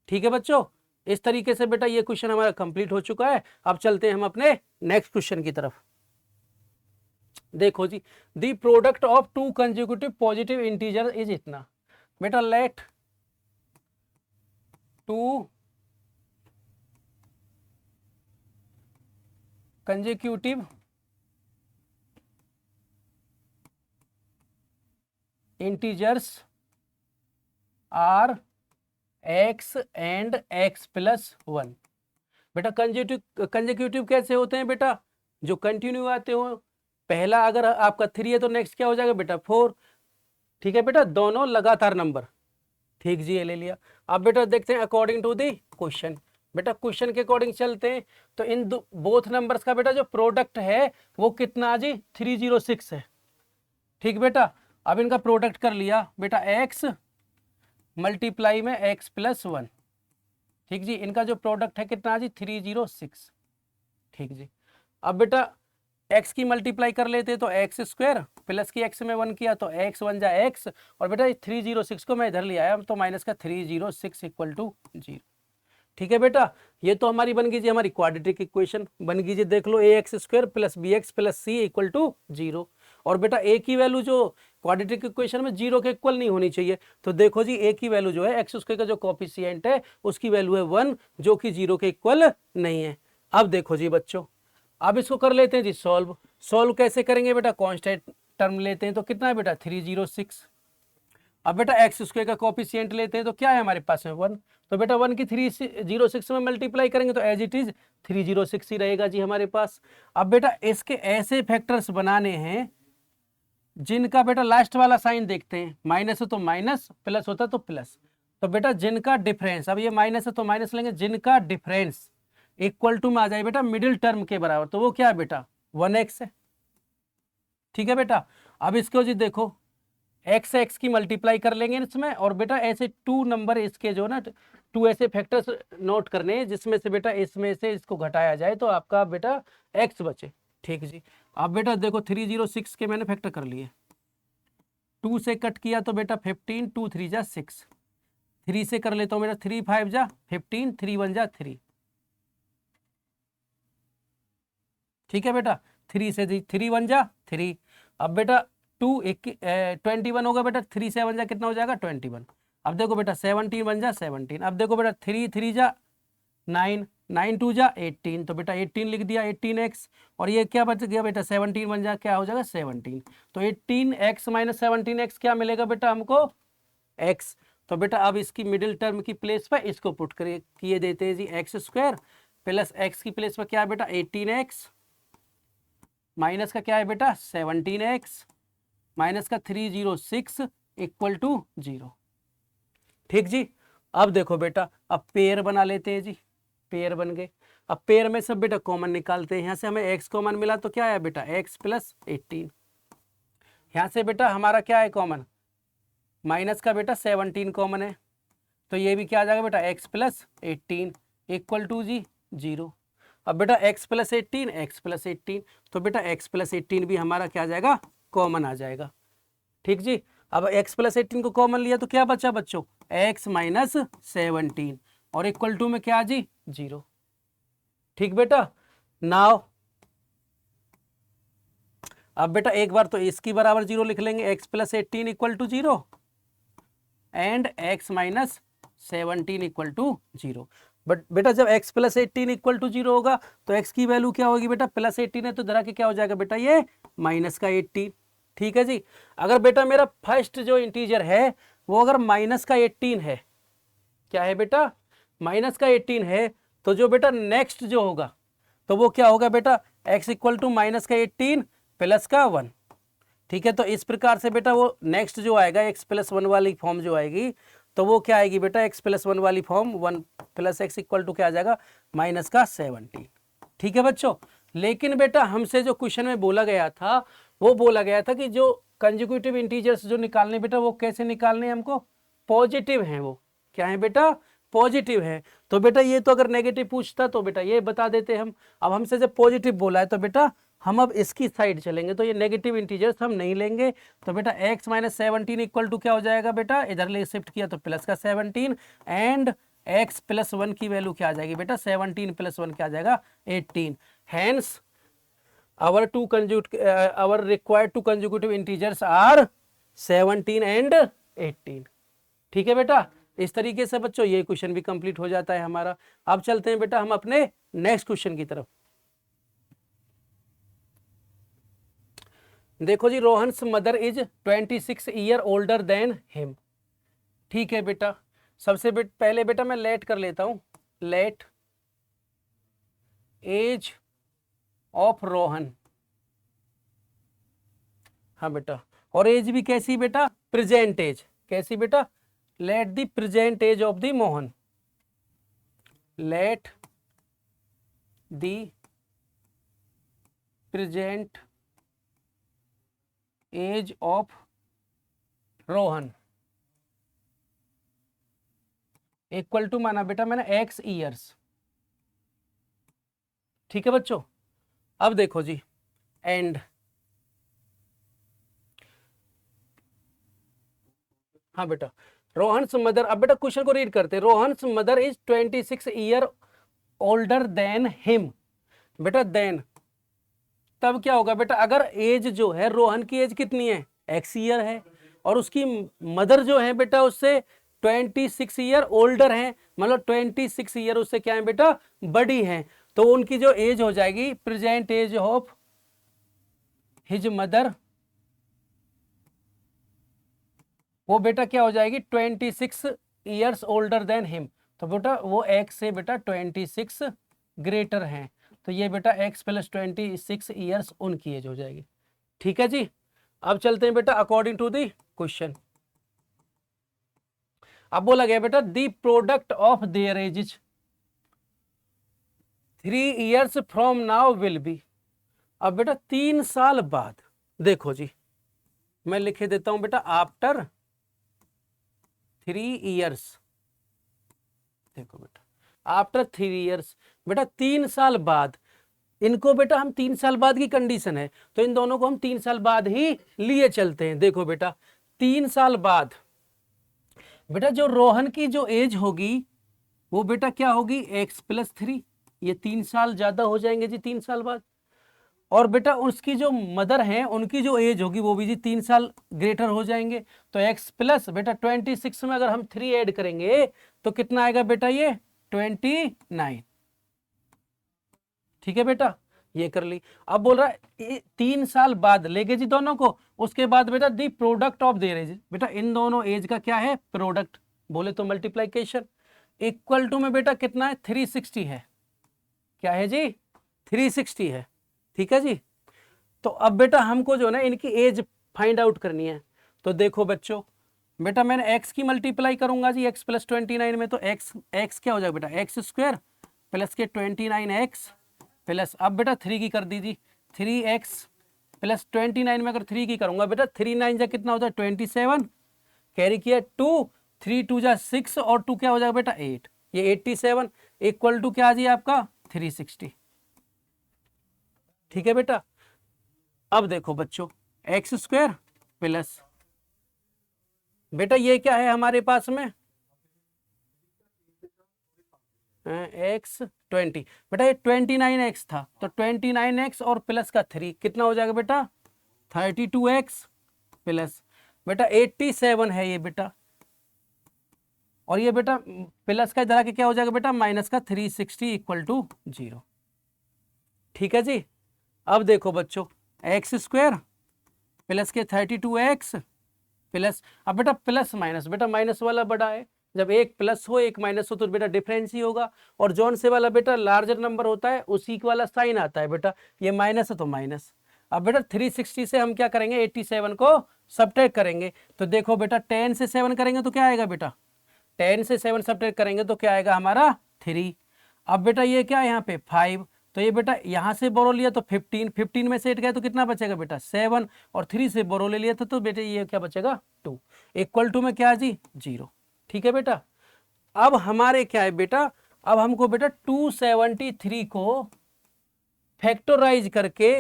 ठीक है बच्चों। इस तरीके से बेटा ये क्वेश्चन हमारा कंप्लीट हो चुका है। अब चलते हैं हम अपने नेक्स्ट क्वेश्चन की तरफ। देखो जी, the product of two consecutive positive integer is इतना, बेटा let two consecutive integers are x and x plus 1। बेटा कंसेक्यूटिव कैसे होते हैं बेटा, जो कंटिन्यू आते हो, पहला अगर आपका 3 है तो नेक्स्ट क्या हो जाएगा बेटा 4, ठीक है बेटा, दोनों लगातार नंबर, ठीक जी ये ले लिया। अब बेटा देखते हैं अकॉर्डिंग टू दी क्वेश्चन, बेटा क्वेश्चन के अकॉर्डिंग चलते हैं, तो इन बोथ नंबर्स का बेटा जो प्रोडक्ट है वो कितना जी 306 है, ठीक बेटा। अब इनका प्रोडक्ट कर लिया बेटा x मल्टीप्लाई में x प्लस 1, ठीक जी, इनका जो प्रोडक्ट है कितना जी 306, ठीक जी। अब बेटा x की मल्टीप्लाई कर लेते हैं तो एक्स स्क्वायर प्लस की x में 1 किया तो x 1 जा x, और बेटा 306 को मैं इधर ले आया तो माइनस का 306 इक्वल टू 0। ठीक है बेटा, ये तो हमारी बन गई जी हमारी क्वाड्रेटिक इक्वेशन बन गई जी। देख लो ax square plus B X plus C equal to 0। और बेटा a की वैल्यू जो क्वाड्रेटिक इक्वेशन में 0 के इक्वल नहीं होनी चाहिए, तो देखो जी a की वैल्यू जो है एक्स स्क्वायर का जो कोफिशिएंट है उसकी वैल्यू है 1, जो कि 0 के इक्वल नहीं है। अब देखो जी बच्चों, अब इसको कर लेते हैं जी सॉल्व। सॉल्व कैसे करेंगे बेटा, कांस्टेंट टर्म लेते हैं तो कितना है बेटा 306। अब बेटा एक्स स्क्वायर का कोफिशिएंट लेते हैं तो क्या है हमारे पास में 1, तो बेटा 1 की 306 में मल्टीप्लाई करेंगे तो एज इट इज 306 ही रहेगा जी हमारे पास। अब बेटा इसके ऐसे फैक्टर्स बनाने हैं जिनका बेटा लास्ट वाला साइन देखते हैं, माइनस है तो माइनस, प्लस होता तो प्लस। तो बेटा जिनका डिफरेंस, अब ये माइनस है तो माइनस लेंगे, जिनका डिफरेंस इक्वल टू में आ जाए बेटा मिडिल टर्म के बराबर, तो वो क्या है बेटा 1x है। ठीक है बेटा, अब इसको जी देखो x की मल्टीप्लाई कर लेंगे इसमें, और बेटा ऐसे 2 नंबर इसके जो ना 2 ऐसे फैक्टर्स नोट करने हैं जिसमें से बेटा इसमें से इसको घटाया जाए तो आपका बेटा x बचे। ठीक जी, अब बेटा देखो 306 के मैंने फैक्टर कर लिए, 2 से कट किया तो बेटा 15, 2 3 जा 6, 3 से कर लेता हूँ बेटा 3 5 जा 15, 3 1 जा 3। ठीक है बेटा, 3 से 3 1 जा 3। अब बेटा 21 होगा बेटा, 3 7 जा कितना हो जाएगा 21। अब देखो बेटा 17 1 जा 17। अब देखो बेटा 3 3 जा 9, 9 2 जा 18, तो बेटा 18 लिख दिया 18x, और ये क्या बच गया बेटा 17 1 जा क्या हो जाएगा 17। तो 18x माइनस 17x क्या मिलेगा बेटा हमको x। तो बेटा अब इसकी मिडिल टर्म की प्लेस पर इसको पुट किए देते हैं जी एक्स स्क्वायर प्लस एक्स की प्लेस पर क्या है बेटा 18x माइनस का क्या है बेटा 17x माइनस का 306 इक्वल टू 0। ठीक जी, अब देखो बेटा अब पेयर बना लेते हैं जी, पेयर बन गए। अब पेयर में सब बेटा कॉमन निकालते हैं, यहाँ से हमें x कॉमन मिला तो क्या है बेटा x प्लस 18, यहाँ से बेटा हमारा क्या है कॉमन माइनस का बेटा 17 कॉमन है, तो ये भी क्या आ जाएगा बेटा x प्लस 18 इक्वल टू जी 0। अब बेटा x प्लस 18 x प्लस 18, तो बेटा x प्लस 18 भी हमारा क्या आ जाएगा कॉमन आ जाएगा। ठीक जी, अब x प्लस 18 को कॉमन लिया तो क्या बचा बच्चों x माइनस 17, और इक्वल टू में क्या जी 0। ठीक बेटा, नाउ अब बेटा एक बार तो इसकी बराबर 0 लिख लेंगे, x plus 18 equal to 0 and x minus 17 equal to 0। But बेटा जब x प्लस 18 इक्वल टू 0 होगा तो x की वैल्यू क्या होगी बेटा प्लस 18 है तो धरा के क्या हो जाएगा बेटा ये माइनस का 18। ठीक है जी, अगर बेटा मेरा फर्स्ट जो इंटीजर है वो अगर माइनस का 18 है, क्या है बेटा माइनस का 18 है, तो जो बेटा नेक्स्ट जो होगा तो वो क्या होगा बेटा x इक्वल टू माइनस का 18 प्लस का 1। ठीक है, तो इस प्रकार से बेटा वो नेक्स्ट जो आएगा x प्लस 1 वाली फॉर्म जो आएगी तो वो क्या आएगी बेटा x प्लस 1 वाली form 1 plus X equal to क्या आ जाएगा माइनस का 17। ठीक है बच्चों, लेकिन बेटा हमसे जो क्वेश्चन में बोला गया था वो बोला गया था कि जो कंसेक्यूटिव इंटीजर्स जो निकालने बेटा वो कैसे निकालने हमको पॉजिटिव हैं, वो क्या है बेटा पॉजिटिव है। तो बेटा ये तो अगर नेगेटिव पूछता तो बेटा ये बता देते हम, अब हमसे जब पॉजिटिव बोला है तो बेटा हम अब इसकी साइड चलेंगे, तो ये नेगेटिव इंटीजर्स हम नहीं लेंगे। तो बेटा x माइनस 17 इक्वल टू क्या हो जाएगा बेटा इधर ले शिफ्ट किया तो प्लस का 17 एंड x प्लस 1 की वैल्यू क्या आ जाएगी बेटा 17 प्लस 1 क्या आ जाएगा 18। Hence our required two consecutive integers are 17 and 18। ठीक है बेटा, इस तरीके से बच्चों ये क्वेश्चन भी कंप्लीट हो जाता है हमारा। अब चलते हैं बेटा हम अपने नेक्स्ट क्वेश्चन की तरफ। देखो जी, Rohan's mother is 26 year older than him. ठीक है बेटा, सबसे पहले बेटा मैं लेट कर लेता हूं, लेट एज ऑफ रोहन। हाँ बेटा, और एज भी कैसी बेटा प्रेजेंट एज, कैसी बेटा let the present age of the Mohan, let the present age of Rohan equal to माना बेटा मैंने x ईयर्स। ठीक है बच्चों, अब देखो जी, एंड हाँ बेटा, रोहन्स मदर, अब बेटा क्वेश्चन को रीड करते हैं। Rohan's mother is 26 year older than him. बेटा देन, तब क्या होगा बेटा, अगर एज जो है, रोहन की एज कितनी है, एक्स ईयर है, और उसकी मदर जो है बेटा उससे 26 ईयर ओल्डर है, मतलब 26 ईयर उससे क्या है बेटा, बड़ी है। तो उनकी जो एज हो जाएगी, present age of his mother, वो बेटा क्या हो जाएगी, 26 ईयर्स ओल्डर देन हिम। तो बेटा वो एक्स से बेटा 26 ग्रेटर हैं, तो ये बेटा एक्स प्लस 26 ईयर्स उनकी एज हो जाएगी। ठीक है जी। अब चलते हैं बेटा अकॉर्डिंग टू द क्वेश्चन। अब बोला गया बेटा the product of there edges 3 years from now will be. अब बेटा 3 साल बाद, देखो जी मैं लिखे देता हूं बेटा, आफ्टर 3 ईयर्स, देखो बेटा आफ्टर 3 ईयर्स, बेटा 3 साल बाद, इनको बेटा हम 3 साल बाद की कंडीशन है, तो इन दोनों को हम 3 साल बाद ही लिए चलते हैं। देखो बेटा 3 साल बाद बेटा जो रोहन की जो एज होगी वो बेटा क्या होगी, एक्स प्लस 3, ये 3 साल ज्यादा हो जाएंगे जी 3 साल बाद। और बेटा उसकी जो मदर है उनकी जो एज होगी वो भी जी 3 साल ग्रेटर हो जाएंगे। तो एक्स प्लस बेटा 26 में अगर हम 3 ऐड करेंगे तो कितना आएगा बेटा, ये 29। ठीक है बेटा, ये कर ली। अब बोल रहा है 3 साल बाद लेगे जी दोनों को, उसके बाद बेटा the product of their age, बेटा इन दोनों एज का क्या है, प्रोडक्ट, बोले तो मल्टीप्लीकेशन, इक्वल टू में बेटा कितना है, 360 है, क्या है जी 360 है। ठीक है जी। तो अब बेटा हमको जो है ना इनकी एज फाइंड आउट करनी है। तो देखो बच्चों, बेटा मैंने x की मल्टीप्लाई करूंगा जी x प्लस 29 में, तो x क्या हो जाएगा बेटा, एक्स स्क्वायर प्लस के 29x प्लस, अब बेटा 3 की कर दीजिए, 3x प्लस 29 में अगर 3 की करूंगा बेटा, 3 9 जा कितना होता है 27, कैरी किया 2, 3 2 जा 6 और 2 क्या हो जाएगा बेटा 8, ये 87 इक्वल टू क्या आ जी आपका 360। ठीक है बेटा। अब देखो बच्चों एक्स स्क्वायर प्लस, बेटा ये क्या है हमारे पास में, एक्स 20, बेटा ये 29x था, तो 29x और प्लस का 3 कितना हो जाएगा बेटा 32x प्लस, बेटा 87 है ये बेटा, और ये बेटा प्लस का इधर आके क्या हो जाएगा बेटा माइनस का 360 इक्वल टू 0। ठीक है जी। अब देखो बच्चों एक्स स्क्वायर प्लस के 32x प्लस, अब बेटा प्लस माइनस, बेटा माइनस वाला बड़ा है, जब एक प्लस हो एक माइनस हो तो बेटा डिफरेंस ही होगा, और जौन से वाला बेटा लार्जर नंबर होता है उसी वाला साइन आता है बेटा, ये माइनस है तो माइनस। अब बेटा 360 से हम क्या करेंगे 87 को सब्ट्रैक्ट करेंगे, तो देखो बेटा 10 से 7 करेंगे तो क्या आएगा बेटा, 10 से 7 सब्ट्रैक्ट करेंगे तो क्या आएगा हमारा 3। अब बेटा ये क्या है यहाँ पे 5, तो ये बेटा यहाँ से बोरो लिया तो 15, 15 में से 8 गए तो कितना बचेगा बेटा 7, और 3 से बोरो ले लिया था तो बेटा ये क्या बचेगा 2, इक्वल टू में क्या है जी 0। ठीक है बेटा। अब हमारे क्या है बेटा, अब हमको बेटा 273 को फैक्टराइज करके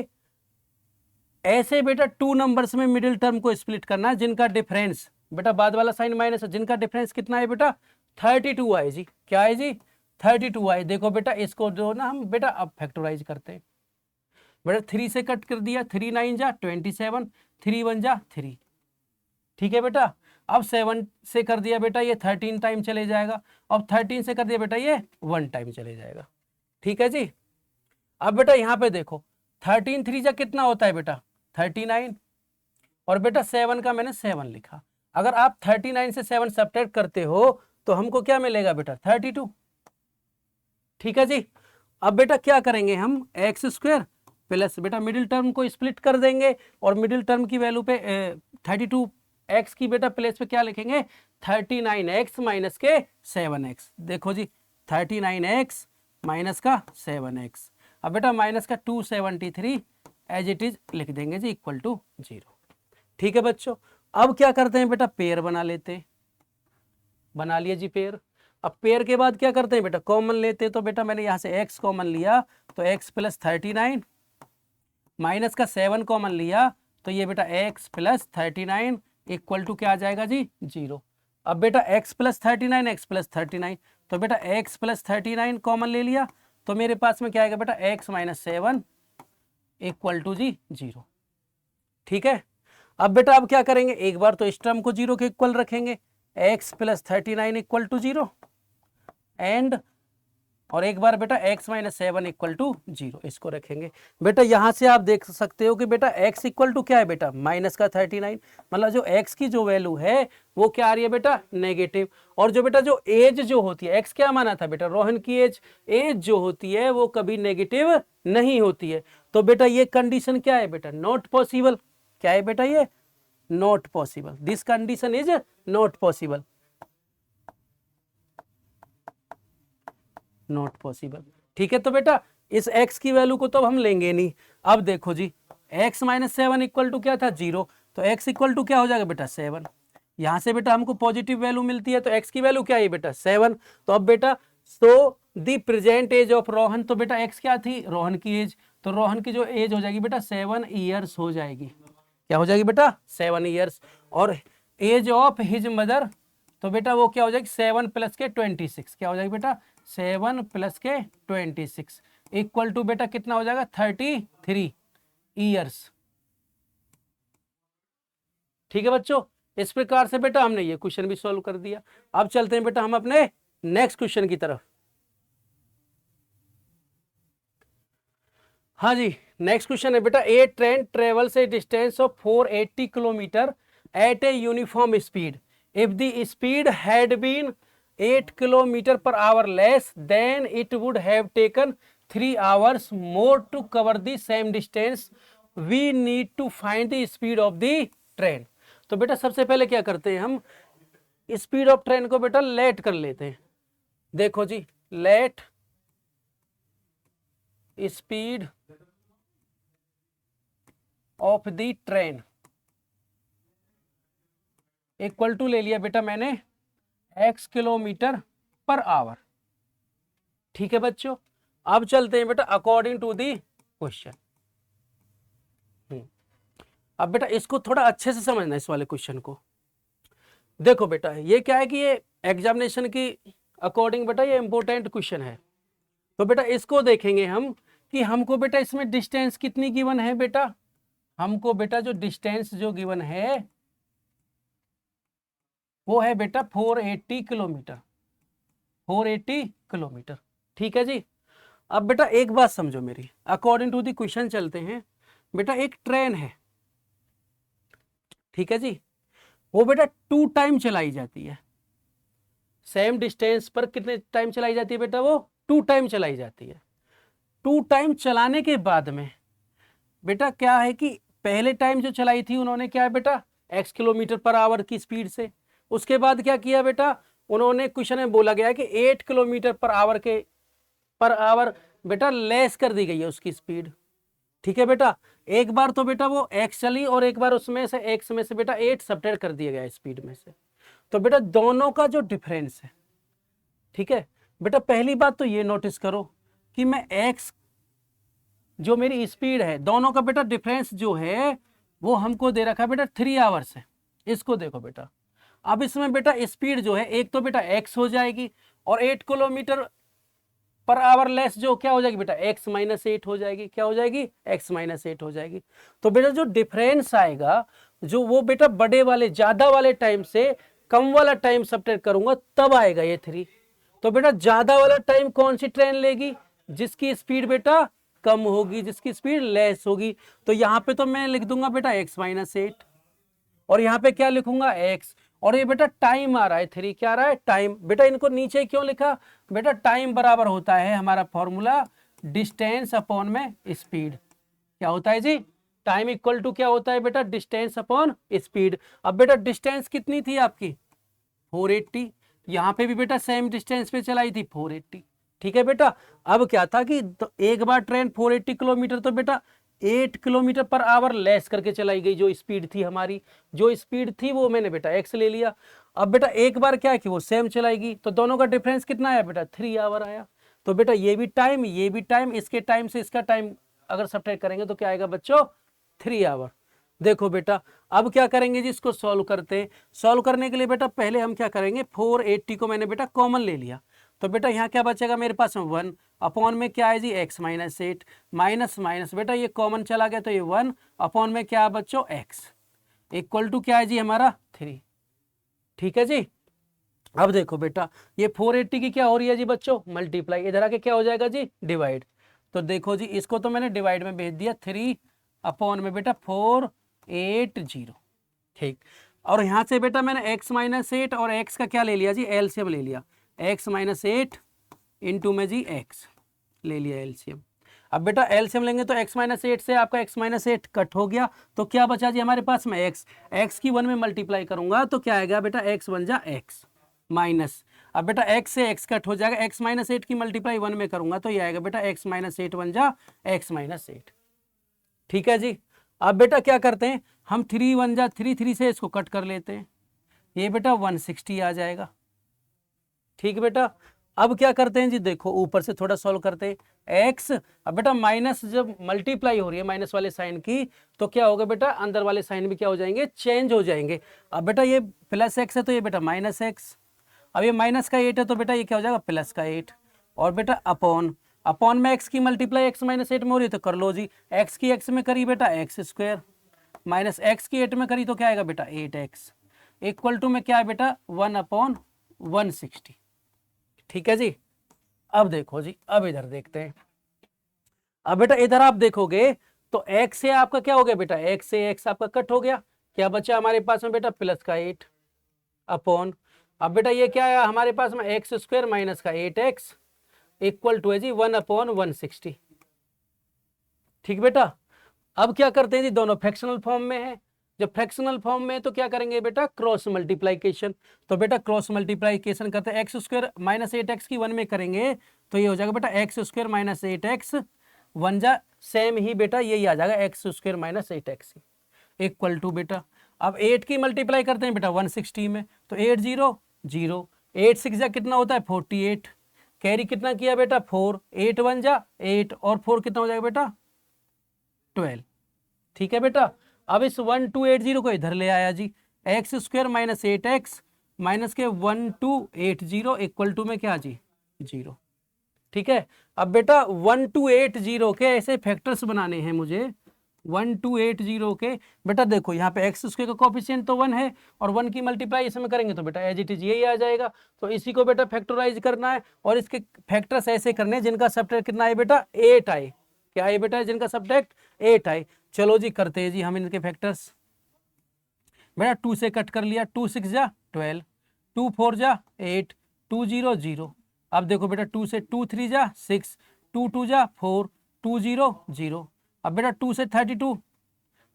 ऐसे बेटा 2 नंबर्स में मिडिल टर्म को स्प्लिट करना है जिनका डिफरेंस, बेटा बाद वाला साइन माइनस है, जिनका डिफरेंस कितना है बेटा 32 आए जी, क्या है जी 32 आए। देखो बेटा इसको जो ना हम बेटा अब फैक्टराइज करते हैं, बेटा 3 से कट कर दिया, 3 9 जा 27, 3 1 जा 3। ठीक है बेटा। अब 7 से कर दिया बेटा ये 13 टाइम चले जाएगा, अब 13 से कर दिया बेटा ये 1 टाइम चले जाएगा। ठीक है जी। अब बेटा यहाँ पे देखो 13 3 जा कितना होता है बेटा 39, और बेटा 7 का मैंने 7 लिखा, अगर आप 39 से 7 सब्ट्रैक्ट करते हो तो हमको क्या मिलेगा बेटा 32। ठीक है जी। अब बेटा क्या करेंगे हम एक्स स्क्वायर प्लस, बेटा मिडिल टर्म को स्प्लिट कर देंगे और मिडिल टर्म की वैल्यू पे 32 एक्स की बेटा प्लेस पे क्या लिखेंगे 39x माइनस के 7x। देखो जी 39x माइनस का 7x, अब बेटा माइनस का 273 एज इट इज लिख देंगे जी इक्वल टू 0। ठीक है बच्चों। अब क्या करते हैं बेटा पेयर बना लेते हैं, बना लिया जी पेयर। अब पेयर के बाद क्या करते हैं बेटा कॉमन लेते हैं, तो बेटा मैंने यहाँ से x कॉमन लिया तो x प्लस 39 माइनस का 7 कॉमन लिया तो ये बेटा x प्लस 39 इक्वल टू क्या आ जाएगा जी 0। अब बेटा x प्लस 39 x प्लस 39, तो बेटा x प्लस 39 कॉमन ले लिया तो मेरे पास में क्या आएगा बेटा x माइनस 7 इक्वल टू जी 0। ठीक है, अब बेटा अब क्या करेंगे, एक बार तो इस टर्म को 0 के इक्वल रखेंगे, x plus 39 equal to 0 and, और एक बार बेटा x माइनस 7 इक्वल टू 0 इसको रखेंगे। बेटा यहां से आप देख सकते हो कि बेटा x इक्वल टू क्या है बेटा माइनस का 39, मतलब जो x की जो वैल्यू है वो क्या आ रही है बेटा नेगेटिव। और जो बेटा जो एज जो होती है, x क्या माना था बेटा रोहन की एज, एज जो होती है वो कभी नेगेटिव नहीं होती है। तो बेटा ये कंडीशन क्या है बेटा नॉट पॉसिबल। क्या है बेटा ये not possible, this condition is not possible, not possible. ठीक है, तो बेटा इस x की वैल्यू को तो हम लेंगे नहीं। अब देखो जी x माइनस 7 इक्वल टू क्या था 0, तो x इक्वल टू क्या हो जाएगा बेटा 7। यहां से बेटा हमको पॉजिटिव वैल्यू मिलती है तो x की वैल्यू क्या है बेटा 7। तो अब बेटा so the present age of Rohan, तो बेटा x क्या थी रोहन की एज, तो रोहन की जो एज हो जाएगी बेटा 7 ईयर्स हो जाएगी। क्या हो जाएगी बेटा 7 ईयर्स। और एज ऑफ हिज मदर, तो बेटा वो क्या हो जाएगी 7 प्लस के 26, क्या हो जाएगी बेटा 7 प्लस के 26 इक्वल टू बेटा कितना हो जाएगा 33 ईयर्स। ठीक है बच्चों, इस प्रकार से बेटा हमने ये क्वेश्चन भी सॉल्व कर दिया। अब चलते हैं बेटा हम अपने नेक्स्ट क्वेश्चन की तरफ। हाँ जी, नेक्स्ट क्वेश्चन है बेटा a train travels a distance of 480 kilometre at a uniform speed if the speed had been 8 kilometre per hour less than it would have taken 3 hours more to cover the same distance, we need to find the speed of the train. तो बेटा सबसे पहले क्या करते हैं हम स्पीड ऑफ ट्रेन को बेटा लेट कर लेते हैं। देखो जी let speed of the train equal to ले लिया बेटा मैंने x किलोमीटर पर आवर। ठीक है बच्चों, अब चलते हैं बेटा अकॉर्डिंग टू दी क्वेश्चन। अब बेटा इसको थोड़ा अच्छे से समझना इस वाले क्वेश्चन को। देखो बेटा ये क्या है कि ये एग्जामिनेशन की अकॉर्डिंग बेटा ये इंपॉर्टेंट क्वेश्चन है। तो बेटा इसको देखेंगे हम कि हमको बेटा इसमें डिस्टेंस कितनी गिवन है बेटा, हमको बेटा जो डिस्टेंस जो गिवन है वो है बेटा 480 किलोमीटर, 480 किलोमीटर। ठीक है जी, अब बेटा एक बात समझो मेरी, अकॉर्डिंग टू द क्वेश्चन चलते हैं। बेटा एक ट्रेन है, ठीक है जी, वो बेटा 2 टाइम चलाई जाती है, सेम डिस्टेंस पर कितने टाइम चलाई जाती है बेटा वो 2 टाइम चलाई जाती है। 2 टाइम चलाने के बाद में बेटा क्या है कि पहले टाइम जो चलाई थी उन्होंने क्या है बेटा x किलोमीटर पर आवर की स्पीड से, उसके बाद क्या किया बेटा उन्होंने क्वेश्चन में बोला गया कि 8 किलोमीटर पर आवर बेटा लेस कर दी गई है उसकी स्पीड। ठीक है बेटा, एक बार तो बेटा वो x चली और एक बार उसमें से x में से बेटा 8 सब्ट्रैक्ट कर दिया गया स्पीड में से। तो बेटा दोनों का जो डिफरेंस है, ठीक है बेटा पहली बात तो ये नोटिस करो कि मैं x जो मेरी स्पीड है दोनों का बेटा डिफरेंस जो है वो हमको दे रखा है बेटा 3 आवर्स है। इसको देखो बेटा, अब इसमें बेटा स्पीड जो है एक तो बेटा x हो जाएगी और 8 किलोमीटर पर आवर लेस जो क्या हो जाएगी बेटा x माइनस 8 हो जाएगी। क्या हो जाएगी x माइनस 8 हो जाएगी। तो बेटा जो डिफरेंस आएगा जो वो बेटा बड़े वाले ज्यादा वाले टाइम से कम वाला टाइम सब्ट्रैक्ट करूंगा तब आएगा ये 3। तो बेटा ज्यादा वाला टाइम कौन सी ट्रेन लेगी, जिसकी स्पीड बेटा कम होगी, जिसकी स्पीड लेस होगी। तो यहाँ पे तो मैं लिख दूंगा बेटा x माइनस 8 और यहाँ पे क्या लिखूंगा x, और ये बेटा टाइम आ रहा है 3, क्या आ रहा है टाइम। बेटा इनको नीचे क्यों लिखा, बेटा टाइम बराबर होता है हमारा फॉर्मूला डिस्टेंस अपॉन में स्पीड। क्या होता है जी टाइम इक्वल टू क्या होता है बेटा डिस्टेंस अपॉन स्पीड। अब बेटा डिस्टेंस कितनी थी आपकी 480, यहाँ पे भी बेटा सेम डिस्टेंस पे चलाई थी 480। ठीक है बेटा, अब क्या था कि एक बार ट्रेन 480 किलोमीटर तो बेटा 8 किलोमीटर पर आवर लेस करके चलाई गई, जो स्पीड थी हमारी, जो स्पीड थी वो मैंने बेटा x ले लिया। अब बेटा एक बार क्या कि वो सेम चलाएगी तो दोनों का डिफरेंस कितना आया बेटा 3 आवर आया। तो बेटा ये भी टाइम इसके टाइम से इसका टाइम अगर सब्ट्रैक्ट करेंगे तो क्या आएगा बच्चों 3 आवर। देखो बेटा अब क्या करेंगे जी, इसको सॉल्व करते हैं। सॉल्व करने के लिए बेटा पहले हम क्या करेंगे, 480 को मैंने बेटा कॉमन ले लिया, तो बेटा यहाँ क्या बचेगा मेरे पास में 1 अपॉन में क्या है जी x माइनस 8 माइनस माइनस बेटा ये कॉमन चला गया तो ये 1 अपॉन में क्या है बच्चों x इक्वल टू क्या है जी हमारा 3। ठीक है जी। अब देखो बेटा ये 480 की क्या हो रही है जी बच्चों मल्टीप्लाई, इधर आके क्या हो जाएगा जी डिवाइड। तो देखो जी इसको तो मैंने डिवाइड में भेज दिया 3 अपॉन में बेटा 480। ठीक, और यहाँ से बेटा मैंने x माइनस 8 और x का क्या ले लिया जी एलसीएम ले लिया, x माइनस 8 इंटू में जी x ले लिया एलसीएम। अब बेटा एलसीएम लेंगे तो x माइनस 8 से आपका x माइनस 8 कट हो गया, तो क्या बचा जी हमारे पास में x की 1 में मल्टीप्लाई करूंगा तो क्या आएगा बेटा x बन जा x माइनस, अब बेटा x से x कट हो जाएगा, x माइनस 8 की मल्टीप्लाई 1 में करूंगा तो ये आएगा बेटा x माइनस 8 बन जा x माइनस 8। ठीक है जी। अब बेटा क्या करते हैं हम 3 1 जा 3 3 से इसको कट कर लेते हैं, ये बेटा 160 आ जाएगा। ठीक बेटा, अब क्या करते हैं जी देखो ऊपर से थोड़ा सॉल्व करते हैं x, अब बेटा माइनस जब मल्टीप्लाई हो रही है माइनस वाले साइन की तो क्या होगा बेटा अंदर वाले साइन भी क्या हो जाएंगे चेंज हो जाएंगे। अब बेटा ये प्लस x है तो ये बेटा माइनस x, अब ये माइनस का 8 है तो बेटा ये क्या हो जाएगा प्लस का 8, और बेटा अपॉन अपॉन में x की मल्टीप्लाई x माइनस 8 में हो रही है तो कर लो जी, x की x में करी बेटा एक्स स्क्वायर माइनस x की 8 में करी तो क्या आएगा बेटा 8x इक्वल टू में क्या है बेटा 1/160। ठीक है जी। अब देखो जी अब इधर देखते हैं, अब बेटा इधर आप देखोगे तो x से आपका क्या हो गया बेटा x से x आपका कट हो गया, क्या बचा हमारे पास में बेटा प्लस का 8 अपॉन, अब बेटा ये क्या आया हमारे पास में एक्स स्क्वायर माइनस का 8x इक्वल टू है जी 1/160। ठीक बेटा, अब क्या करते हैं जी दोनों फ्रैक्शनल फॉर्म में है, जब फ्रैक्शनल फॉर्म में है तो क्या करेंगे बेटा क्रॉस मल्टीप्लिकेशन, तो बेटा क्रॉस मल्टीप्लिकेशन करते हैं एक्स स्क्वायर माइनस 8x की 1 में करेंगे तो ये हो जाएगा बेटा एक्स स्क्वायर माइनस 8x 1 जा सेम ही बेटा यही आ जाएगा X square minus 8x equal to बेटा, अब 8 की मल्टीप्लाई करते हैं बेटा 160 में तो 8 0 0 8 6 जा कितना होता है 48, कैरी कितना किया बेटा 4 8 1 जा 8 और 4 कितना हो जाएगा बेटा 12। ठीक है बेटा, अब इस 1280 को इधर ले आया जी, X square minus 8x minus के 1280 इक्वल टू में क्या जी 0। ठीक है, अब बेटा 1280 के ऐसे फैक्टर्स बनाने हैं मुझे, 1280 के बेटा देखो यहाँ पे एक्स स्क्वायर का कोफिशिएंट तो 1 है और 1 की मल्टीप्लाई इसमें करेंगे तो बेटा एज इट इज यही आ जाएगा, तो इसी को बेटा फैक्टराइज करना है और इसके फैक्टर्स ऐसे करने हैं जिनका सबट्रैक्ट कितना है बेटा 8 आए, क्या है बेटा जिनका सबट्रैक्ट 8 आए। चलो जी करते हैं जी हम इनके फैक्टर्स, बेटा 2 से कट कर लिया 2 6 जा 12 2 4 जा 8 2 0 0, अब देखो बेटा 2 से 2 3 जा 6 2 2 जा 4 2 0 0, अब बेटा 2 से 32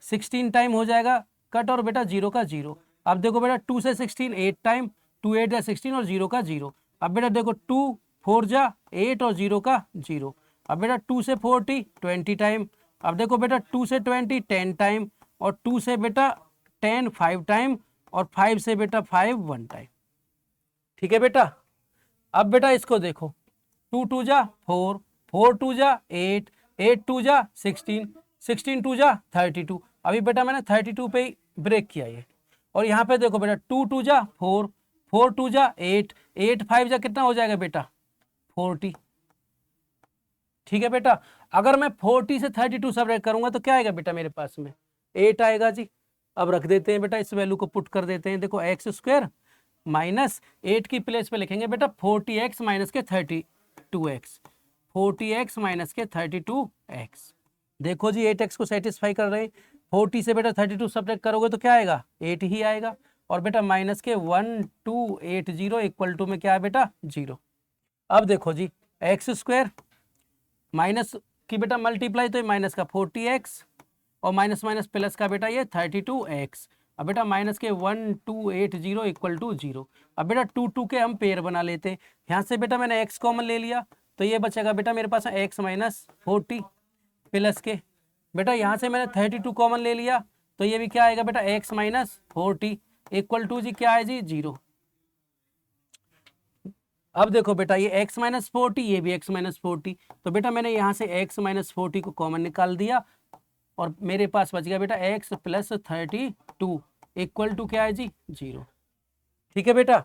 16 टाइम हो जाएगा कट और बेटा 0 का 0, अब देखो बेटा 2 से 16 8 टाइम 2 8 जा 16 और 0 का 0, अब बेटा देखो 2 4 जा 8 और 0 का 0, अब बेटा 2 से 40 20 टाइम, अब देखो बेटा 2 से 20 10 टाइम और 2 से बेटा 10 5 टाइम और 5 से बेटा 5 1 टाइम। ठीक है बेटा, अब बेटा इसको देखो 2 2 जा 4 4 2 जा 8 8 2 जा 16 16 2 जा 32, अभी बेटा मैंने 32 पे ही ब्रेक किया ये, और यहाँ पे देखो बेटा 2 2 जा 4 4 2 जा 8 8 5 जा कितना हो जाएगा बेटा 40। ठीक है बेटा, अगर मैं 40 से 32 सबट्रैक्ट करूंगा तो क्या आएगा बेटा मेरे पास में 8 आएगा जी। अब रख देते हैं बेटा इस वैल्यू को पुट कर देते हैं, देखो एक्स स्क्वायर माइनस 8 की प्लेस पे लिखेंगे बेटा 40x माइनस के 32x 40x माइनस के 32x, देखो जी 8x को सेटिस्फाई कर रहे हैं, 40 से बेटा 32 सबट्रैक्ट करोगे तो क्या आएगा 8 ही आएगा, और बेटा माइनस के 1280 इक्वल टू में क्या है बेटा 0। अब देखो जी एक्स स्क्वायर माइनस की बेटा मल्टीप्लाई तो माइनस का 40x और माइनस माइनस प्लस का बेटा ये 32x, अब बेटा माइनस के 1280 इक्वल टू 0, अब बेटा 2 2 के हम पेयर बना लेते हैं, यहाँ से बेटा मैंने x कॉमन ले लिया तो ये बचेगा बेटा मेरे पास x माइनस 40 प्लस के बेटा यहाँ से मैंने 32 कॉमन ले लिया तो ये भी क्या आएगा बेटा x माइनस 40 इक्वल टू जी क्या है जी 0। अब देखो बेटा ये x माइनस 40, ये भी x माइनस 40, तो बेटा मैंने यहाँ से x माइनस 40 को कॉमन निकाल दिया और मेरे पास बच गया बेटा x प्लस 32 इक्वल टू क्या है जी 0। ठीक है बेटा।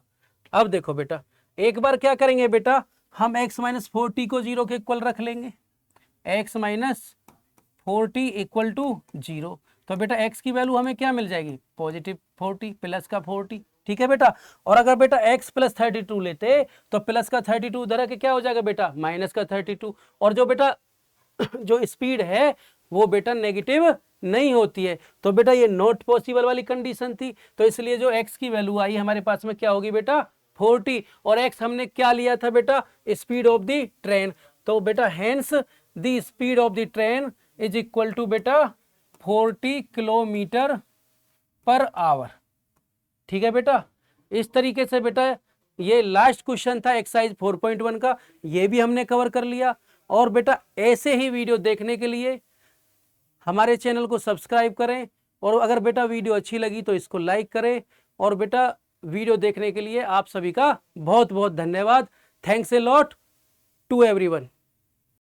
अब देखो बेटा एक बार क्या करेंगे बेटा, हम x माइनस 40 को 0 के इक्वल रख लेंगे, x माइनस 40 इक्वल टू 0। तो बेटा x की वैल्यू हमें क्या मिल जाएगी, पॉजिटिव 40 प्लस का 40। ठीक है बेटा। और अगर बेटा x प्लस 32 लेते तो प्लस का 32 उधर के क्या हो जाएगा बेटा, माइनस का 32। और जो बेटा जो स्पीड है वो बेटा नेगेटिव नहीं होती है, तो बेटा ये नॉट पॉसिबल वाली कंडीशन थी। तो इसलिए जो x की वैल्यू आई हमारे पास में क्या होगी बेटा 40, और x हमने क्या लिया था बेटा, स्पीड ऑफ द ट्रेन। तो बेटा hence the speed of the train is equal to बेटा 40 किलोमीटर पर आवर। ठीक है बेटा। इस तरीके से बेटा ये लास्ट क्वेश्चन था एक्सरसाइज 4.1 का, ये भी हमने कवर कर लिया। और बेटा ऐसे ही वीडियो देखने के लिए हमारे चैनल को सब्सक्राइब करें, और अगर बेटा वीडियो अच्छी लगी तो इसको लाइक करें। और बेटा वीडियो देखने के लिए आप सभी का बहुत बहुत धन्यवाद। Thanks a lot to everyone.